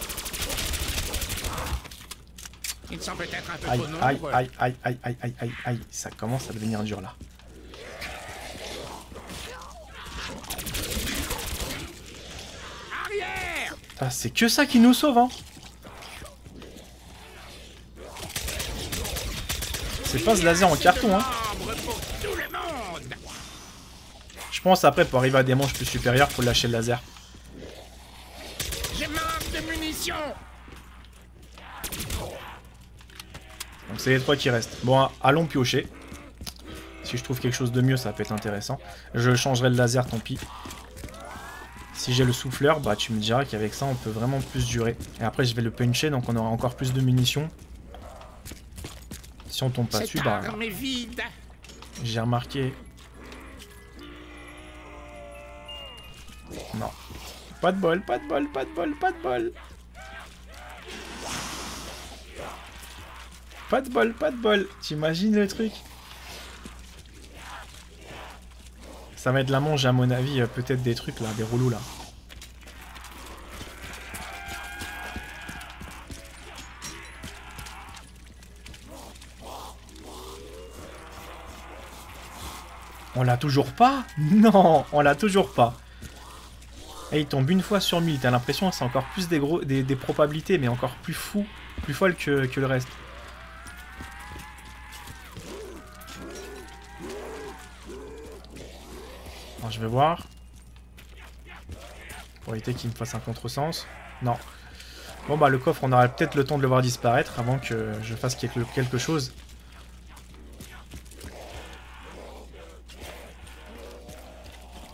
Ils sont peut-être un peu Aïe, trop aïe, nombreux. aïe, aïe, aïe, aïe, aïe, aïe, aïe. Ça commence à devenir dur, là. Arrière! Ah, c'est que ça qui nous sauve, hein. C'est pas ce laser en carton, hein. Membre pour tout le monde. Je pense après, pour arriver à des manches plus supérieures, faut lâcher le laser. Je manque de munitions. Donc c'est les 3 qui restent. Bon, allons piocher. Si je trouve quelque chose de mieux, ça peut être intéressant. Je changerai le laser, tant pis. Si j'ai le souffleur, bah tu me diras qu'avec ça, on peut vraiment plus durer. Et après, je vais le puncher, donc on aura encore plus de munitions. Si on tombe pas dessus, bah... arme est vide. J'ai remarqué... Non. Pas de bol, pas de bol, pas de bol, pas de bol. Pas de bol, pas de bol. T'imagines le truc? Ça va être la manche, à mon avis, peut-être des trucs là, des rouleaux là. On l'a toujours pas? Non, on l'a toujours pas. Et il tombe une fois sur 1000. T'as l'impression que c'est encore plus des probabilités, mais encore plus fou, plus folle que le reste. Alors, je vais voir. Pour éviter qu'il me fasse un contresens. Non. Bon bah le coffre, on aura peut-être le temps de le voir disparaître avant que je fasse quelque chose.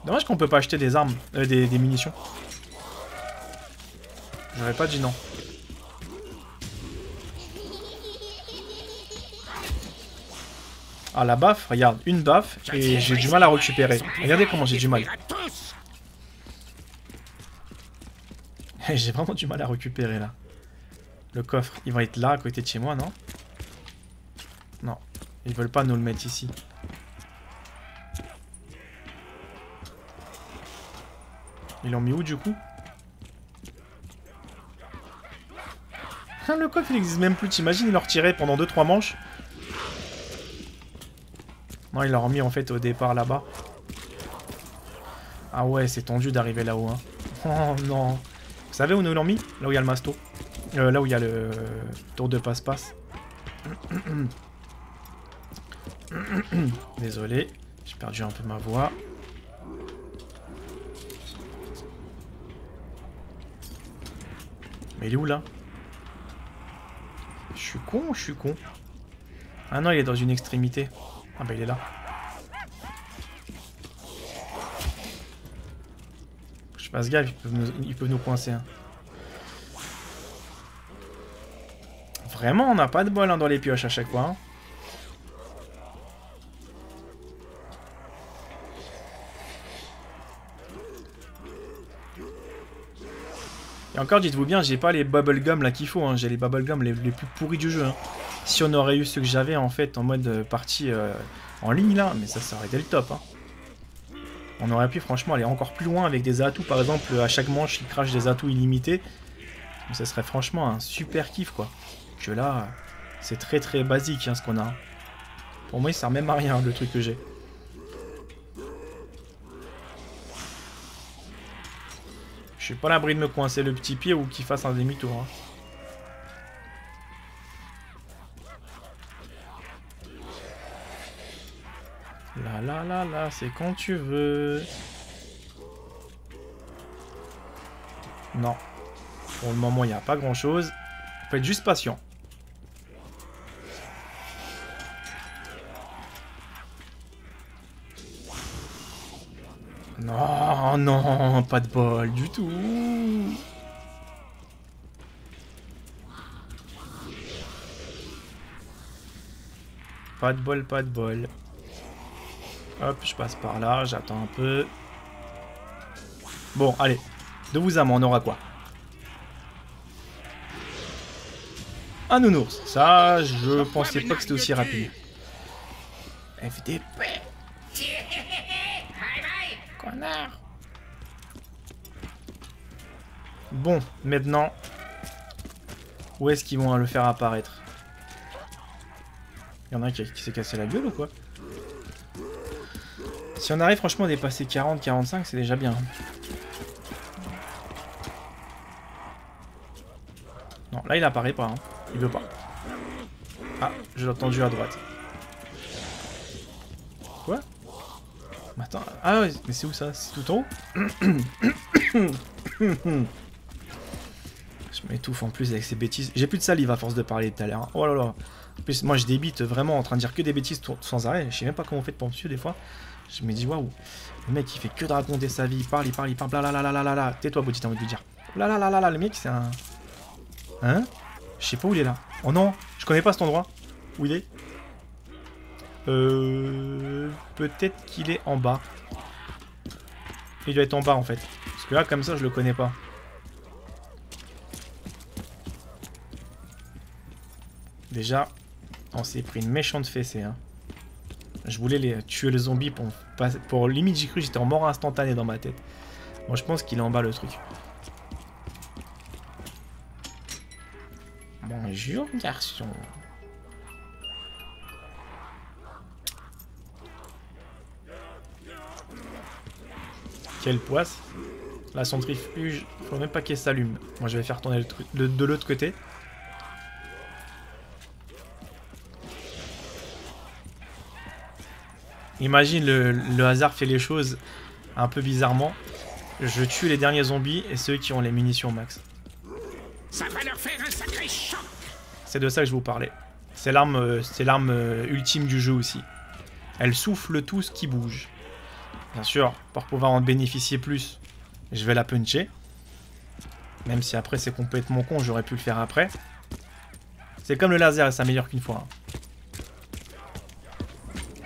Dommage qu'on peut pas acheter des armes, des munitions. J'aurais pas dit non. Ah la baffe, regarde, une baffe et j'ai du mal à récupérer. Regardez comment j'ai du mal. J'ai vraiment du mal à récupérer là. Le coffre, il va être là à côté de chez moi, non? Non, ils veulent pas nous le mettre ici. Ils l'ont mis où du coup? Le coffre il existe même plus, t'imagines, il leur tirait pendant 2-3 manches. Non, il l'a remis en fait au départ là-bas. Ah ouais, c'est tendu d'arriver là-haut. Hein. Oh non. Vous savez où nous l'ont mis? Là où il y a le masto. Là où il y a le tour de passe-passe. Désolé, j'ai perdu un peu ma voix. Mais il est où là? Je suis con ou je suis con? Ah non, il est dans une extrémité. Ah bah il est là. Je passe gaffe, ils peuvent nous coincer. Hein. Vraiment, on n'a pas de bol hein, dans les pioches à chaque fois. Hein. Et encore, dites-vous bien, j'ai pas les bubblegum là qu'il faut. Hein. J'ai les bubblegum les plus pourris du jeu. Hein. Si on aurait eu ceux que j'avais en fait en mode partie en ligne là, mais ça aurait été le top. Hein. On aurait pu franchement aller encore plus loin avec des atouts. Par exemple, à chaque manche, il crache des atouts illimités. Mais ça serait franchement un super kiff quoi. Que là, c'est très très basique hein, ce qu'on a. Pour moi, il sert même à rien le truc que j'ai. Je suis pas à l'abri de me coincer le petit pied ou qu'il fasse un demi-tour. Hein. Là, c'est quand tu veux. Non. Pour le moment, il n'y a pas grand-chose. Faut être juste patient. Non, non, pas de bol du tout. Pas de bol, pas de bol. Hop, je passe par là, j'attends un peu. Bon, allez. De vous à moi, on aura quoi? Un nounours. Ça, je pensais pas que c'était aussi rapide. FDP. Connard. Bon, maintenant, où est-ce qu'ils vont le faire apparaître? Il y en a un qui s'est cassé la gueule ou quoi? Si on arrive franchement à dépasser 40-45, c'est déjà bien. Non, là il apparaît pas. Hein. Il veut pas. Ah, je l'ai entendu à droite. Quoi? Attends. Ah ouais, mais c'est où ça? C'est tout en haut? Je m'étouffe en plus avec ces bêtises. J'ai plus de salive à force de parler tout à l'heure. Oh là là. En plus, moi je débite vraiment en train de dire que des bêtises sans arrêt. Je sais même pas comment on fait de penser des fois. Je me dis waouh. Le mec il fait que de raconter sa vie. Il parle. Blablabla. Tais-toi, Bouti, t'as envie de lui dire. Blablabla. Le mec c'est un. Hein? Je sais pas où il est là. Oh non, je connais pas cet endroit. Où il est? Peut-être qu'il est en bas. Il doit être en bas en fait. Parce que là comme ça je le connais pas. Déjà, on s'est pris une méchante fessée. Hein. Je voulais tuer le zombie pour limite j'ai cru j'étais en mort instantanée dans ma tête. Moi je pense qu'il est en bas le truc. Bonjour garçon. Quelle poisse. La centrifuge, faut même pas qu'elle s'allume. Moi je vais faire tourner le truc de l'autre côté. Imagine le hasard fait les choses un peu bizarrement. Je tue les derniers zombies et ceux qui ont les munitions max. Ça va leur faire un sacré choc. C'est de ça que je vous parlais. C'est l'arme ultime du jeu aussi. Elle souffle tout ce qui bouge. Bien sûr, pour pouvoir en bénéficier plus, je vais la puncher. Même si après c'est complètement con, j'aurais pu le faire après. C'est comme le laser, elle s'améliore qu'une fois. Hein.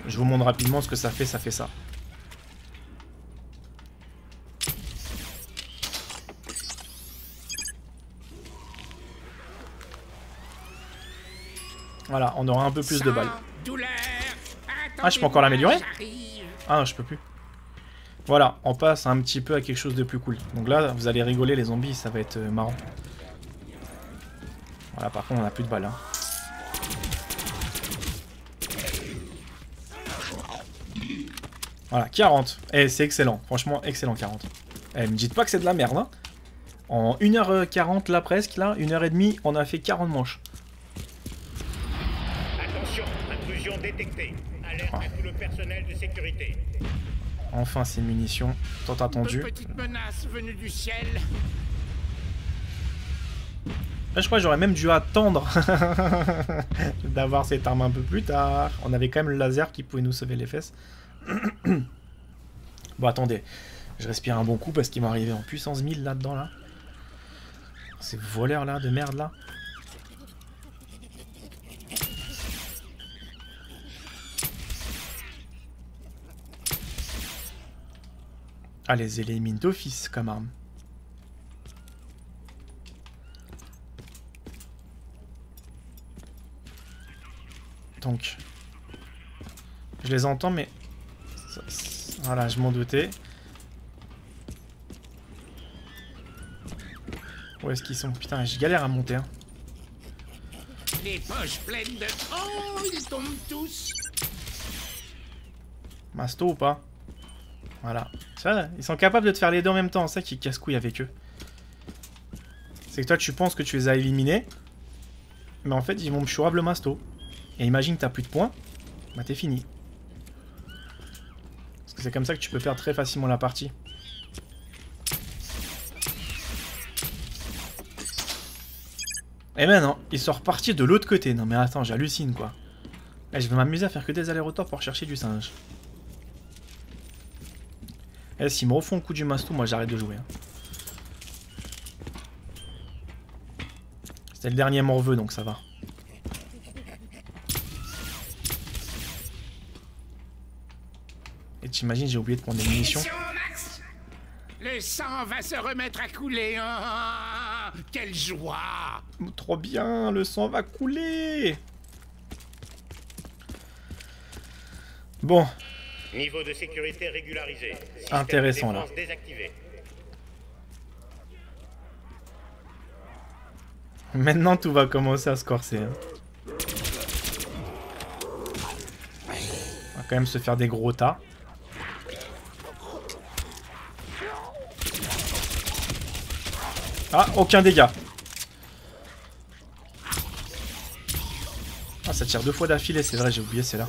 Je vous montre rapidement ce que ça fait ça. Voilà, on aura un peu plus de balles. Ah, je peux encore l'améliorer? Ah non, je peux plus. Voilà, on passe un petit peu à quelque chose de plus cool. Donc là, vous allez rigoler les zombies, ça va être marrant. Voilà, par contre, on a plus de balles. Hein. Voilà, 40. Eh, c'est excellent. Franchement, excellent 40. Eh, me dites pas que c'est de la merde, hein. En 1h40 là presque, là, 1h30, on a fait 40 manches. Attention, intrusion détectée. Alerte à tout le personnel de sécurité. Enfin, ces munitions, tant attendues. Petite menace venue du ciel. Là, je crois que j'aurais même dû attendre d'avoir cette arme un peu plus tard. On avait quand même le laser qui pouvait nous sauver les fesses. Bon, attendez. Je respire un bon coup parce qu'il m'est arrivé en puissance 1000 là-dedans, là. Ces voleurs, là, de merde, là. Ah, les élimine d'office comme arme. Donc, je les entends, mais... Voilà, je m'en doutais. Où est-ce qu'ils sont? Putain, je galère à monter. Hein. Les poches pleines de... Oh, ils tombent tous. Masto ou pas? Voilà. Ça, ils sont capables de te faire les deux en même temps. C'est ça qui casse-couille avec eux. C'est que toi, tu penses que tu les as éliminés. Mais en fait, ils vont me chourave le masto. Et imagine que t'as plus de points. Bah, t'es fini. Parce que c'est comme ça que tu peux perdre très facilement la partie. Et maintenant, ils sont repartis de l'autre côté. Non mais attends, j'hallucine quoi. Là, je vais m'amuser à faire que des allers-retours pour chercher du singe. Et s'ils me refont le coup du masto, moi j'arrête de jouer. Hein. C'était le dernier morveux, donc ça va. Et t'imagines, j'ai oublié de prendre des munitions. Le sang va se remettre à couler. Oh, quelle joie! Trop bien, le sang va couler. Bon. Niveau de sécurité régularisé. Système Intéressant de là. défense désactivé. Maintenant tout va commencer à se corser. Hein. On va quand même se faire des gros tas. Ah, aucun dégât. Ah, ça tire 2 fois d'affilée, c'est vrai, j'ai oublié, c'est là.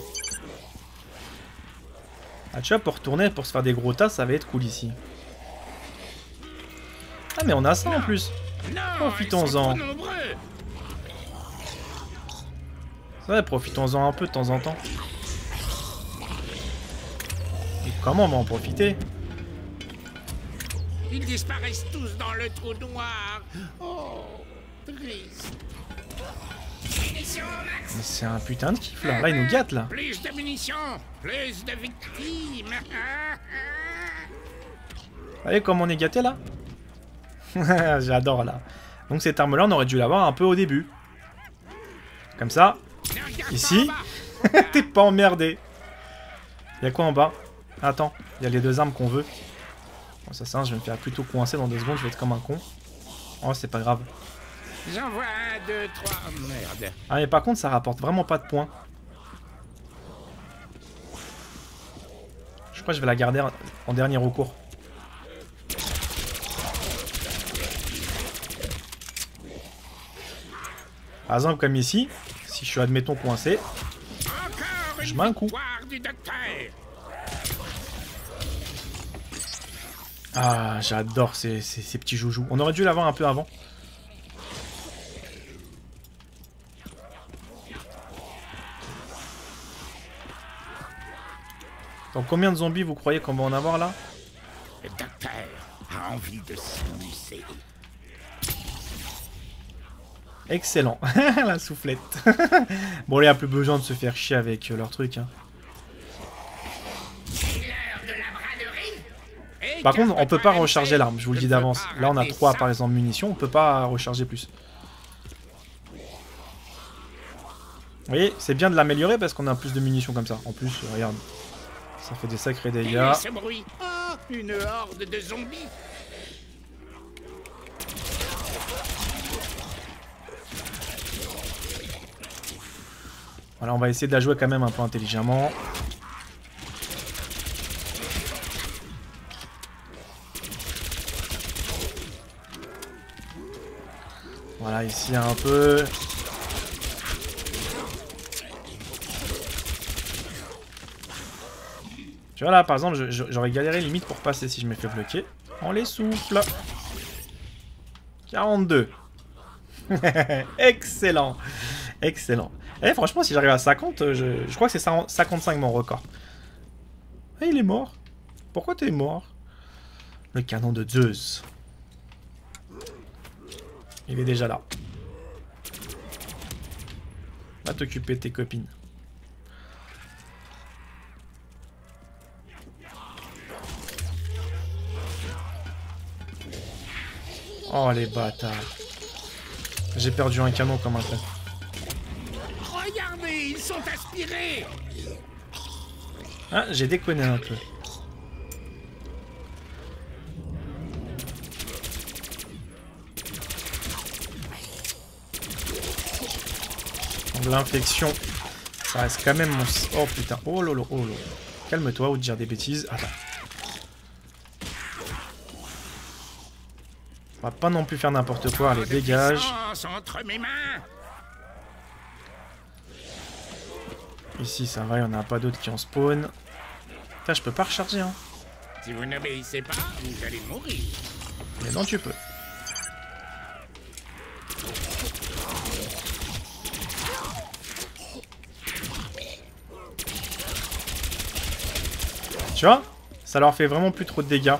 Ah, tu vois, pour retourner, pour se faire des gros tas, ça va être cool ici. Ah, mais on a ça en plus. Profitons-en. Ouais, profitons-en un peu de temps en temps. Et comment on va en profiter? Ils disparaissent tous dans le trou noir. Oh, triste. Mais c'est un putain de kiff là. Là, il nous gâte là. Plus de munitions, plus de victimes. Vous voyez comme on est gâté là? J'adore là. Donc cette arme là, on aurait dû l'avoir un peu au début. Comme ça. Ici. T'es pas emmerdé. Y'a quoi en bas? Attends, il y a les deux armes qu'on veut. Bon, ça c'est un, je vais me faire plutôt coincer dans 2 secondes, je vais être comme un con. Oh, c'est pas grave. J'en vois 1, 2, 3. Merde. Ah, mais par contre, ça rapporte vraiment pas de points. Je crois que je vais la garder en dernier recours. Par exemple, comme ici, si je suis, admettons, coincé, je mets un coup. Ah, j'adore ces petits joujoux. On aurait dû l'avoir un peu avant. Donc combien de zombies vous croyez qu'on va en avoir là? Le docteur a envie de s'amuser. Excellent. La soufflette. Bon, il n'y a plus besoin de se faire chier avec leur truc. Hein. Par contre, on peut pas recharger l'arme, je vous le dis d'avance. Là, on a 3 par exemple munitions, on peut pas recharger plus. Vous voyez, c'est bien de l'améliorer parce qu'on a plus de munitions comme ça. En plus, regarde, ça fait des sacrés dégâts. Ce bruit. Oh, une horde de zombies. Voilà, on va essayer de la jouer quand même un peu intelligemment. Voilà, ici un peu. Tu vois là, par exemple, j'aurais galéré limite pour passer si je m'étais fait bloquer. On les souffle. 42. Excellent. Excellent. Eh, franchement, si j'arrive à 50, je crois que c'est 55 mon record. Ah, il est mort. Pourquoi t'es mort? Le canon de Zeus. Il est déjà là. Va t'occuper de tes copines. Oh les bâtards. J'ai perdu un canon comme un con. Regardez, ils sont aspirés. Ah, j'ai déconné un peu. L'infection, ça reste quand même mon... Oh putain, oh lolo, oh lolo. Calme-toi ou dire des bêtises. Attends. On va pas non plus faire n'importe quoi, allez, dégage. Entre mes mains. Ici, ça va, il n'y en a pas d'autres qui en spawn. Putain, je peux pas recharger, hein. Si vous n'obéissez pas, vous allez mourir. Mais non, tu peux. Tu vois? Ça leur fait vraiment plus trop de dégâts.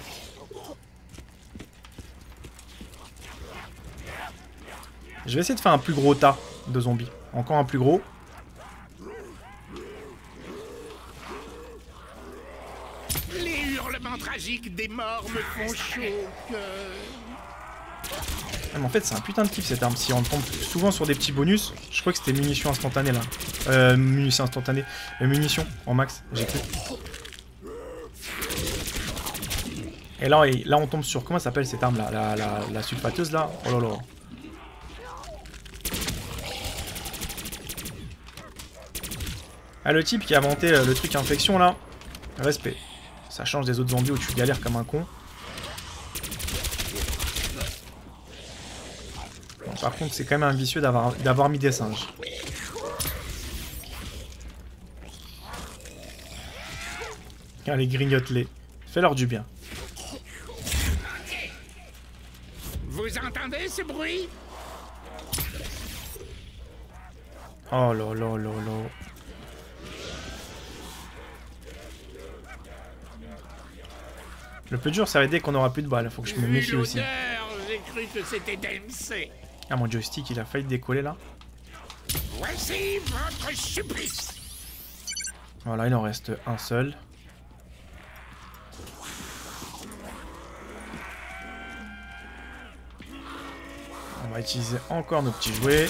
Je vais essayer de faire un plus gros tas de zombies. Encore un plus gros. Les hurlements tragiques des morts me font chaud au cœur. Ah, mais en fait, c'est un putain de kiff cette arme. Si on tombe souvent sur des petits bonus, je crois que c'était munitions instantanées là. Munitions instantanées. Munitions en max, j'ai cru. Et là, on tombe sur... Comment ça s'appelle cette arme là? La sulfateuse là? Oh là là. Ah, le type qui a inventé le truc infection là. Respect. Ça change des autres zombies où tu galères comme un con. Bon, par contre, c'est quand même un vicieux d'avoir mis des singes. Allez, grignote-les. Fais-leur du bien. Vous entendez ce bruit? Oh là là là là. Le plus dur, ça va être dès qu'on aura plus de balles. Faut que je me méfie aussi. J'ai cru que c'était DMC. Ah, mon joystick, il a failli décoller là. Voici votre supplice. Voilà, il en reste un seul. On va utiliser encore nos petits jouets.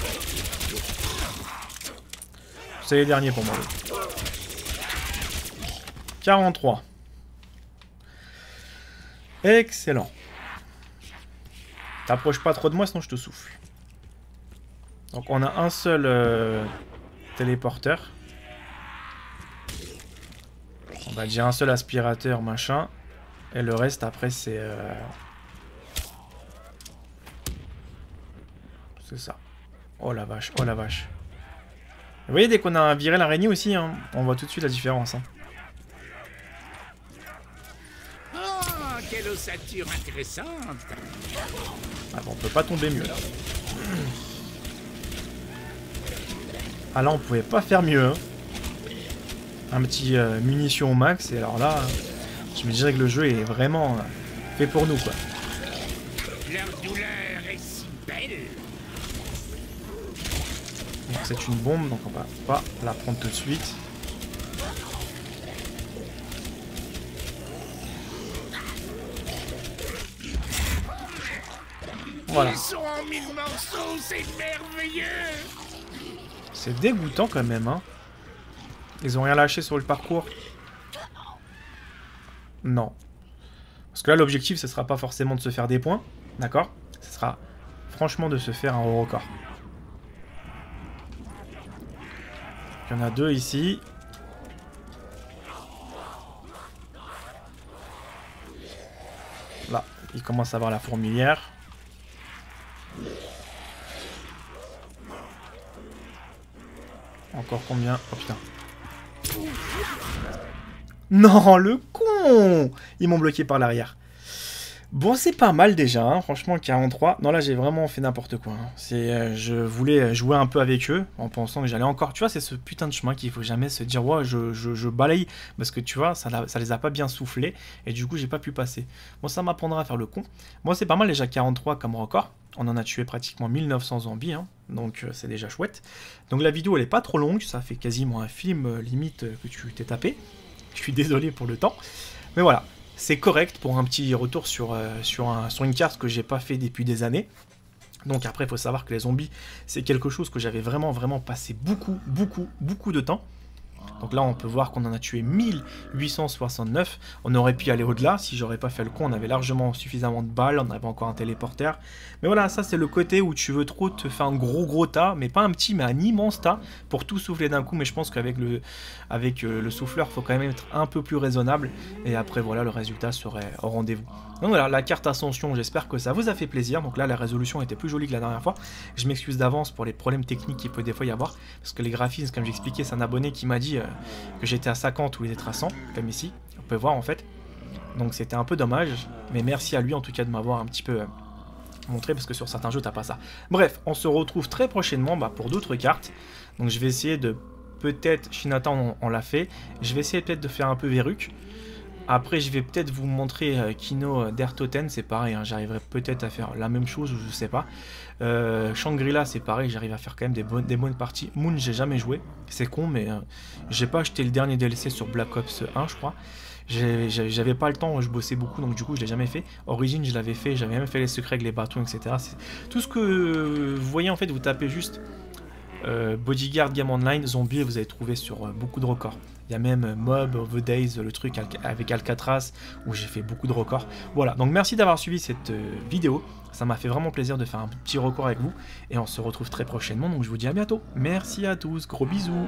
C'est les derniers pour moi. 43. Excellent. T'approches pas trop de moi, sinon je te souffle. Donc on a un seul téléporteur. On va dire un seul aspirateur, machin. Et le reste, après, c'est... C'est ça. Oh la vache, oh la vache. Vous voyez, dès qu'on a viré l'araignée aussi, hein, on voit tout de suite la différence. Hein. Oh, quelle ossature intéressante. Ah bon, on peut pas tomber mieux là. Ah là, on pouvait pas faire mieux. Hein. Un petit munition au max, et alors là, je me dirais que le jeu est vraiment fait pour nous, quoi. Leur douleur est si belle. C'est une bombe, donc on va pas la prendre tout de suite. Voilà. Ils sont en 1000 morceaux, c'est merveilleux. C'est dégoûtant quand même, hein. Ils ont rien lâché sur le parcours. Non. Parce que là, l'objectif, ce sera pas forcément de se faire des points, d'accord? Ce sera franchement de se faire un haut record. Il y en a deux ici. Là, il commence à avoir la fourmilière. Encore combien? Oh putain. Non, le con! Ils m'ont bloqué par l'arrière. Bon, c'est pas mal déjà, hein. Franchement, 43. Non, là, j'ai vraiment fait n'importe quoi. Hein. Je voulais jouer un peu avec eux, en pensant que j'allais encore... Tu vois, c'est ce putain de chemin qu'il faut jamais se dire, ouais, je balaye, parce que tu vois, ça les a pas bien soufflés, et du coup, j'ai pas pu passer. Bon, ça m'apprendra à faire le con. Moi, c'est pas mal déjà 43 comme record. On en a tué pratiquement 1900 zombies, hein. Donc c'est déjà chouette. Donc la vidéo, elle est pas trop longue, ça fait quasiment un film, limite, que tu t'es tapé. Je suis désolé pour le temps. Mais voilà. C'est correct pour un petit retour sur une carte que j'ai pas fait depuis des années. Donc après, il faut savoir que les zombies, c'est quelque chose que j'avais vraiment passé beaucoup de temps. Donc là, on peut voir qu'on en a tué 1869. On aurait pu aller au-delà. Si j'aurais pas fait le con, on avait largement suffisamment de balles. On avait encore un téléporteur. Mais voilà, ça, c'est le côté où tu veux trop te faire un gros tas. Mais pas un petit, mais un immense tas. Pour tout souffler d'un coup. Mais je pense qu'avec le souffleur, il faut quand même être un peu plus raisonnable. Et après, voilà, le résultat serait au rendez-vous. Donc voilà, la carte Ascension, j'espère que ça vous a fait plaisir. Donc là, la résolution était plus jolie que la dernière fois. Je m'excuse d'avance pour les problèmes techniques qu'il peut des fois y avoir. Parce que les graphismes, comme j'expliquais, c'est un abonné qui m'a dit que j'étais à 50 ou d'être à 100, comme ici. On peut voir en fait. Donc c'était un peu dommage. Mais merci à lui en tout cas de m'avoir un petit peu montré. Parce que sur certains jeux, t'as pas ça. Bref, on se retrouve très prochainement pour d'autres cartes. Donc je vais essayer de... Peut-être, Shinata on l'a fait. Je vais essayer peut-être de faire un peu Verruk. Après, je vais peut-être vous montrer Kino d'Ertoten, c'est pareil, hein, j'arriverai peut-être à faire la même chose, je sais pas. Shangri-La, c'est pareil, j'arrive à faire quand même des bonnes parties. Moon, j'ai jamais joué, c'est con, mais j'ai pas acheté le dernier DLC sur Black Ops 1, je crois. J'avais pas le temps, je bossais beaucoup, donc du coup, je l'ai jamais fait. Origin, je l'avais fait, j'avais même fait les secrets avec les bâtons, etc. Tout ce que vous voyez, en fait, vous tapez juste Bodyguard Game Online, Zombie, et vous allez trouver sur beaucoup de records. Il y a même Mob of the Days, le truc avec Alcatraz, où j'ai fait beaucoup de records. Voilà, donc merci d'avoir suivi cette vidéo. Ça m'a fait vraiment plaisir de faire un petit record avec vous. Et on se retrouve très prochainement, donc je vous dis à bientôt. Merci à tous, gros bisous.